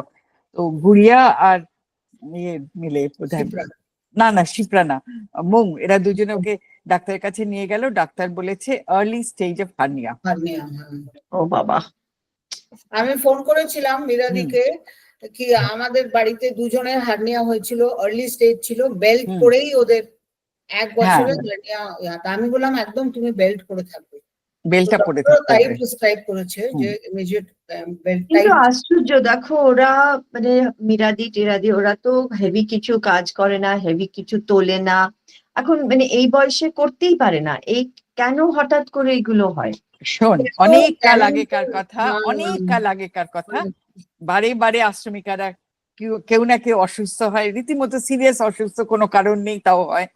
Speaker 1: তো গুড়িয়া আর ইয়ে মিলে বোধহয়,
Speaker 6: শিপ্রা।
Speaker 1: না শিপ্রা না, মৌ, এরা দুজনে ওকে ডাক্তারের কাছে নিয়ে গেল। ডাক্তার বলেছে early stage of hernia.
Speaker 6: Hernia, হ্যাঁ।
Speaker 9: ও বাবা।
Speaker 6: আমি ফোন করেছিলাম মীরাদিকে, কি আমাদের বাড়িতে দুজনের হার্নিয়া হয়েছিল, আর্লি স্টেজ ছিল, বেল্ট করেই ওদের 1 বছরের হার্নিয়া। আমি বললাম একদম তুমি বেল্ট করে থাকবে,
Speaker 1: বেলটা পরে থাকতে
Speaker 6: তাই
Speaker 1: হবে।
Speaker 6: প্রেসক্রাইব করেছে যে ইমিডিয়েট বেল্ট
Speaker 9: কিন্তু
Speaker 6: টাইট।
Speaker 9: আশ্চর্য, দেখো ওরা মানে মীরাদি টিরাদি ওরা তো হেভি কিছু কাজ করে না, হেভি কিছু তোলে না, এখন মানে এই বয়সে করতেই পারে না, এই কেন হঠাৎ করে এগুলো হয়?
Speaker 1: শোন, অনেক কাল আগেকার কথা, অনেক কাল আগেকার কথা। বারে বারে আশ্রমিকারা কেউ না কেউ অসুস্থ হয়, রীতিমতো সিরিয়াস অসুস্থ, কোনো কারণ নেই তাও হয়।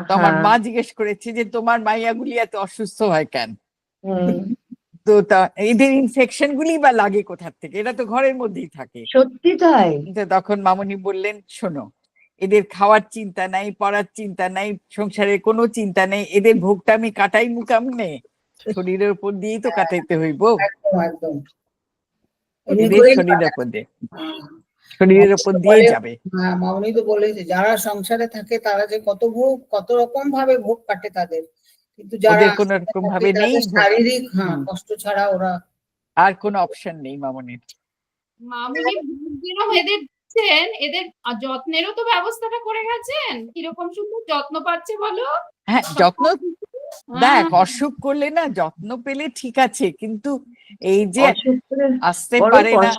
Speaker 1: তো আমার মা জিজ্ঞেস করেছে যে তোমার মাইয়াগুলি এত অসুস্থ হয় কেন? তো এদের ইনফেকশন গুলি বা লাগে কোথার থেকে? এরা তো ঘরের মধ্যেই থাকে।
Speaker 9: সত্যি তাই।
Speaker 1: তখন মামনি বললেন শোনো, এদের খাওয়ার চিন্তা নাই, পড়ার চিন্তা নাই, সংসারের কোনো চিন্তা নেই, এদের ভোগটা আমি কাটাই মুকামনে, শরীরের উপর দিয়েই তো কাটাইতে হইব।
Speaker 6: একদম
Speaker 1: এদের শরীরের উপর দিয়ে, শরীরের উপর দিয়ে যাবে।
Speaker 6: হ্যাঁ, মামনি তো বলেছে যারা সংসারে থাকে তারা যে কত ভোগ, কত রকম ভাবে ভোগ কাটে তাদের, কিন্তু যারা
Speaker 1: কোন রকম ভাবে নেই
Speaker 6: শারীরিক কষ্ট ছাড়া ওরা
Speaker 1: আর কোনো অপশন নেই মামনির।
Speaker 10: মামুনি যেরকম এদের দিচ্ছেন, এদের যত্নেরও তো ব্যবস্থাটা করে গেছেন। কিরকম সুন্দর যত্ন পাচ্ছে বলো।
Speaker 1: হ্যাঁ, যত্ন দেখ, অসুখ করলে না যত্ন পেলে ঠিক আছে, কিন্তু এই যে আসতে পারে না,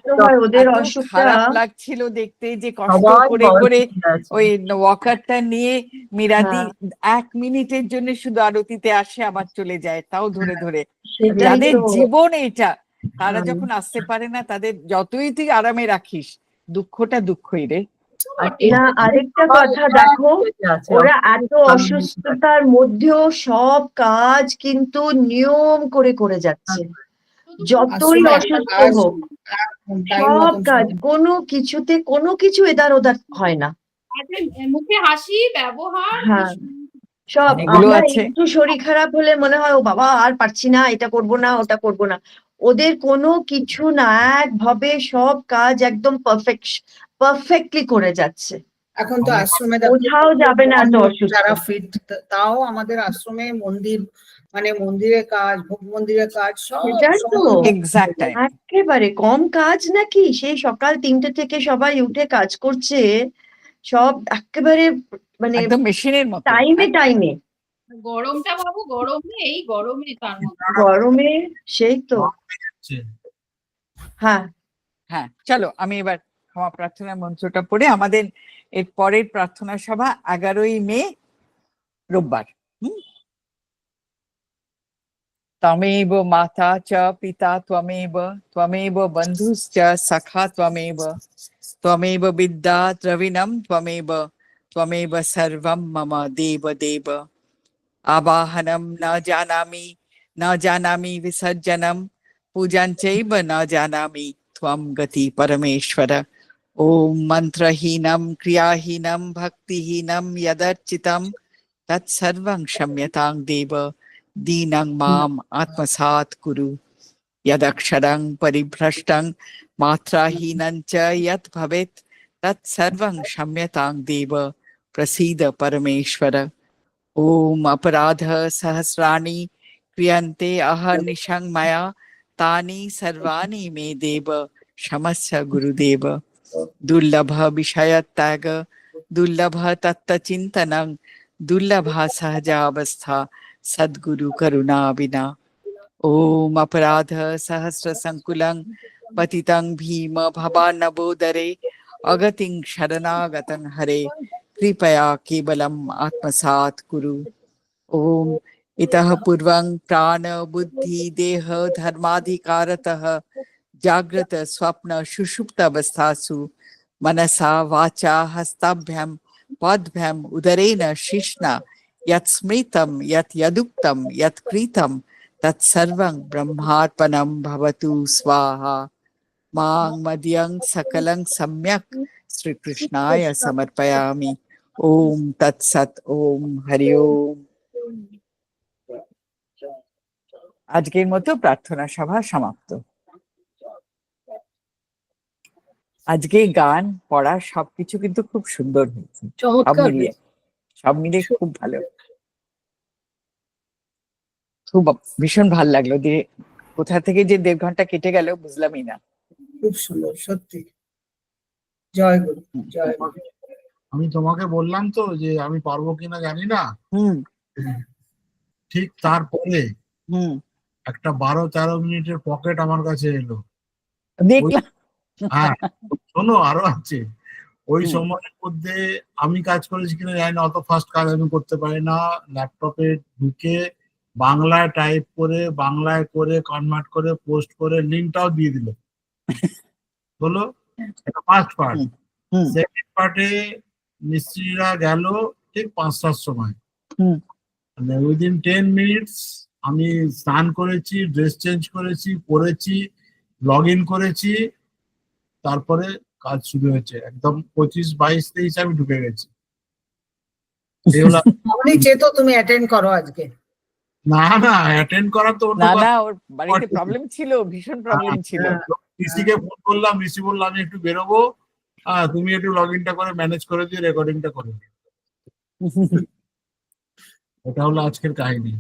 Speaker 1: খারাপ লাগছিল দেখতে যে কষ্ট করে করে ওই ওয়াকারটা নিয়ে মীরাদি 1 মিনিটের জন্য শুধু আরতিতে আসে, আবার চলে যায়, তাও ধরে ধরে। যাদের জীবন এটা, তারা যখন আসতে পারে না, তাদের যতই তুই আরামে রাখিস, দুঃখটা দুঃখই রে।
Speaker 9: আরেকটা কথা দেখো, ওরা এত অসুস্থতার মধ্যেও সব কাজ কিন্তু নিয়ম করে করে যাচ্ছে, যতই অসুস্থ হোক।
Speaker 6: টাইম
Speaker 9: সব
Speaker 6: মতন
Speaker 9: কাজ,
Speaker 6: শুনুন।
Speaker 9: কোনো কিছু এদার ওদার হয় না।
Speaker 10: আচ্ছা, মুখে হাসি, ব্যবহার,
Speaker 9: হ্যাঁ, সব।
Speaker 1: এগুলো
Speaker 9: আমরা
Speaker 1: আছে।
Speaker 9: একটু শরীর খারাপ হলে মনে হয় ও বাবা আর পারছি না, এটা করব না, ওটা করব না। ওদের কোনো কিছু না, একভাবে সব কাজ একদম পারফেক্টলি করে যাচ্ছে।
Speaker 6: এখন তো আশ্রমে দেখো,
Speaker 9: কোথাও যাবে না এত অসুস্থ।
Speaker 6: যারা ফিট, তাও আমাদের আশ্রমে মন্দির, মানে মন্দিরের কাজ, ভোগ মন্দিরের কাজ সব
Speaker 9: সেটাই তো।
Speaker 6: সময়
Speaker 1: এক্সাক্ট টাইম।
Speaker 9: একেবারে কম কাজ নাকি, সেই সকাল 3টে থেকে সবাই উঠে কাজ করছে, সব একেবারে মানে
Speaker 1: একদম মেশিনের মতো।
Speaker 9: টাইমে।
Speaker 10: গরমটা বাবু, গরমে, এই গরমে তার মধ্যে।
Speaker 9: গরমে সেই তো। হ্যাঁ,
Speaker 1: হ্যাঁ, চলো আমি এবার ক্ষমা প্রার্থনা মন্ত্রটা পড়ে আমাদের এর পরের প্রার্থনা সভা 11ই মে রোববার। त्वमेव माता च पिता त्वमेव, त्वमेव बन्धुश्च सखा त्वमेव, त्वमेव विद्या द्रविणं त्वमेव, त्वमेव सर्वं मम देव देव। आवाहनं न जानामि विसर्जनं, पूजां चैव न जानामि त्वं गति परमेश्वर। ॐ मन्त्रहीनं क्रियाहीनं भक्तिहीनं यदर्चितं तत्सर्वं क्षम्यतां देव, दीनं माम् आत्मसात् कुरु। यदक्षरं परिभ्रष्टं मात्राहीनं च यत् भवेत् तत्सर्वं क्षम्यतां देव, प्रसीद परमेश्वर। ॐ अपराध सहस्राणि क्रियन्ते अहर्निशं मया, तानि सर्वाणि मे देव क्षमस्व गुरुदेव। दुर्लभ विषय त्याग, दुर्लभ तत्त्वचिन्तनं, दुर्लभा सहजावस्था सद्गुरु करुणा विना। ॐ अपराध सहस्र संकुलं पतितं भीम भवानवोदरे, अगतिं शरणागतं हरे, कृपया केवलम् आत्मसात् कुरु। ॐ इतः पूर्वं प्राण बुद्धि देह धर्माधिकारतः जाग्रत स्वप्न सुषुप्त अवस्थासु मनसा वाचा हस्ताभ्यां पादभ्याम् उदरेण शिश्ना यत् स्मृतं यत् यदुक्तं यत् कृतं तत्सर्वं ब्रह्मार्पणं भवतु स्वाहा। मां मदीयं सकलं सम्यक् श्रीकृष्णाय समर्पयामि। ओम तत्सत। ओम हरि ओम। আজকের মতো প্রার্থনা সভা সমাপ্ত। আজকে গান পড়া সবকিছু কিন্তু খুব সুন্দর হয়েছে,
Speaker 7: চমৎকার
Speaker 1: সব মিলিয়ে খুব ভালো, খুব ভীষণ ভালো লাগলো। যে কোথা থেকে যে 1.5 ঘন্টা কেটে গেল বুঝলামই না।
Speaker 6: খুব সুন্দর, সত্যি। জয় গুরু, জয় গুরু।
Speaker 4: আমি তোমাকে বললাম তো যে আমি পারবো কিনা জানি না, ঠিক তারপরে একটা 12-13 মিনিটের পকেট আমার কাছে এলো।
Speaker 1: দেখলাম।
Speaker 4: হ্যাঁ, শোনো, আরো আছে। ওই সময়ের মধ্যে আমি কাজ করেছি কিনা জানি না, অত ফাস্ট কাজ আমি করতে পারি না। ল্যাপটপে ঢুকে বাংলায় টাইপ করে, বাংলায় করে কনভার্ট করে পোস্ট করে লিঙ্কটাও দিয়ে দিল। হলো এটা ফার্স্ট পার্ট। সেকেন্ড পার্টে মিস্ত্রিরা গেল ঠিক 5টার সময়। উইদিন 10 মিনিটস আমি স্নান করেছি, ড্রেস চেঞ্জ করেছি, পড়েছি, লগ ইন করেছি, তারপরে কাজ শুরু হয়েছে। একদম 25, 22, 23 আমি ঢুকে গেছি।
Speaker 6: আপনি চেতো তুমি অ্যাটেন্ড করো আজকে?
Speaker 4: না না, অ্যাটেন্ড করা তো
Speaker 1: না না, ওর বাড়িতে প্রবলেম ছিল, ভীষণ প্রবলেম ছিল।
Speaker 4: ঋষিকে ফোন করলাম, ঋষি বললো আমি একটু বেরোবো, তুমি একটু লগ ইনটা করে ম্যানেজ করে দিয়ে রেকর্ডিংটা করে। এটা হলো আজকের কাহিনী।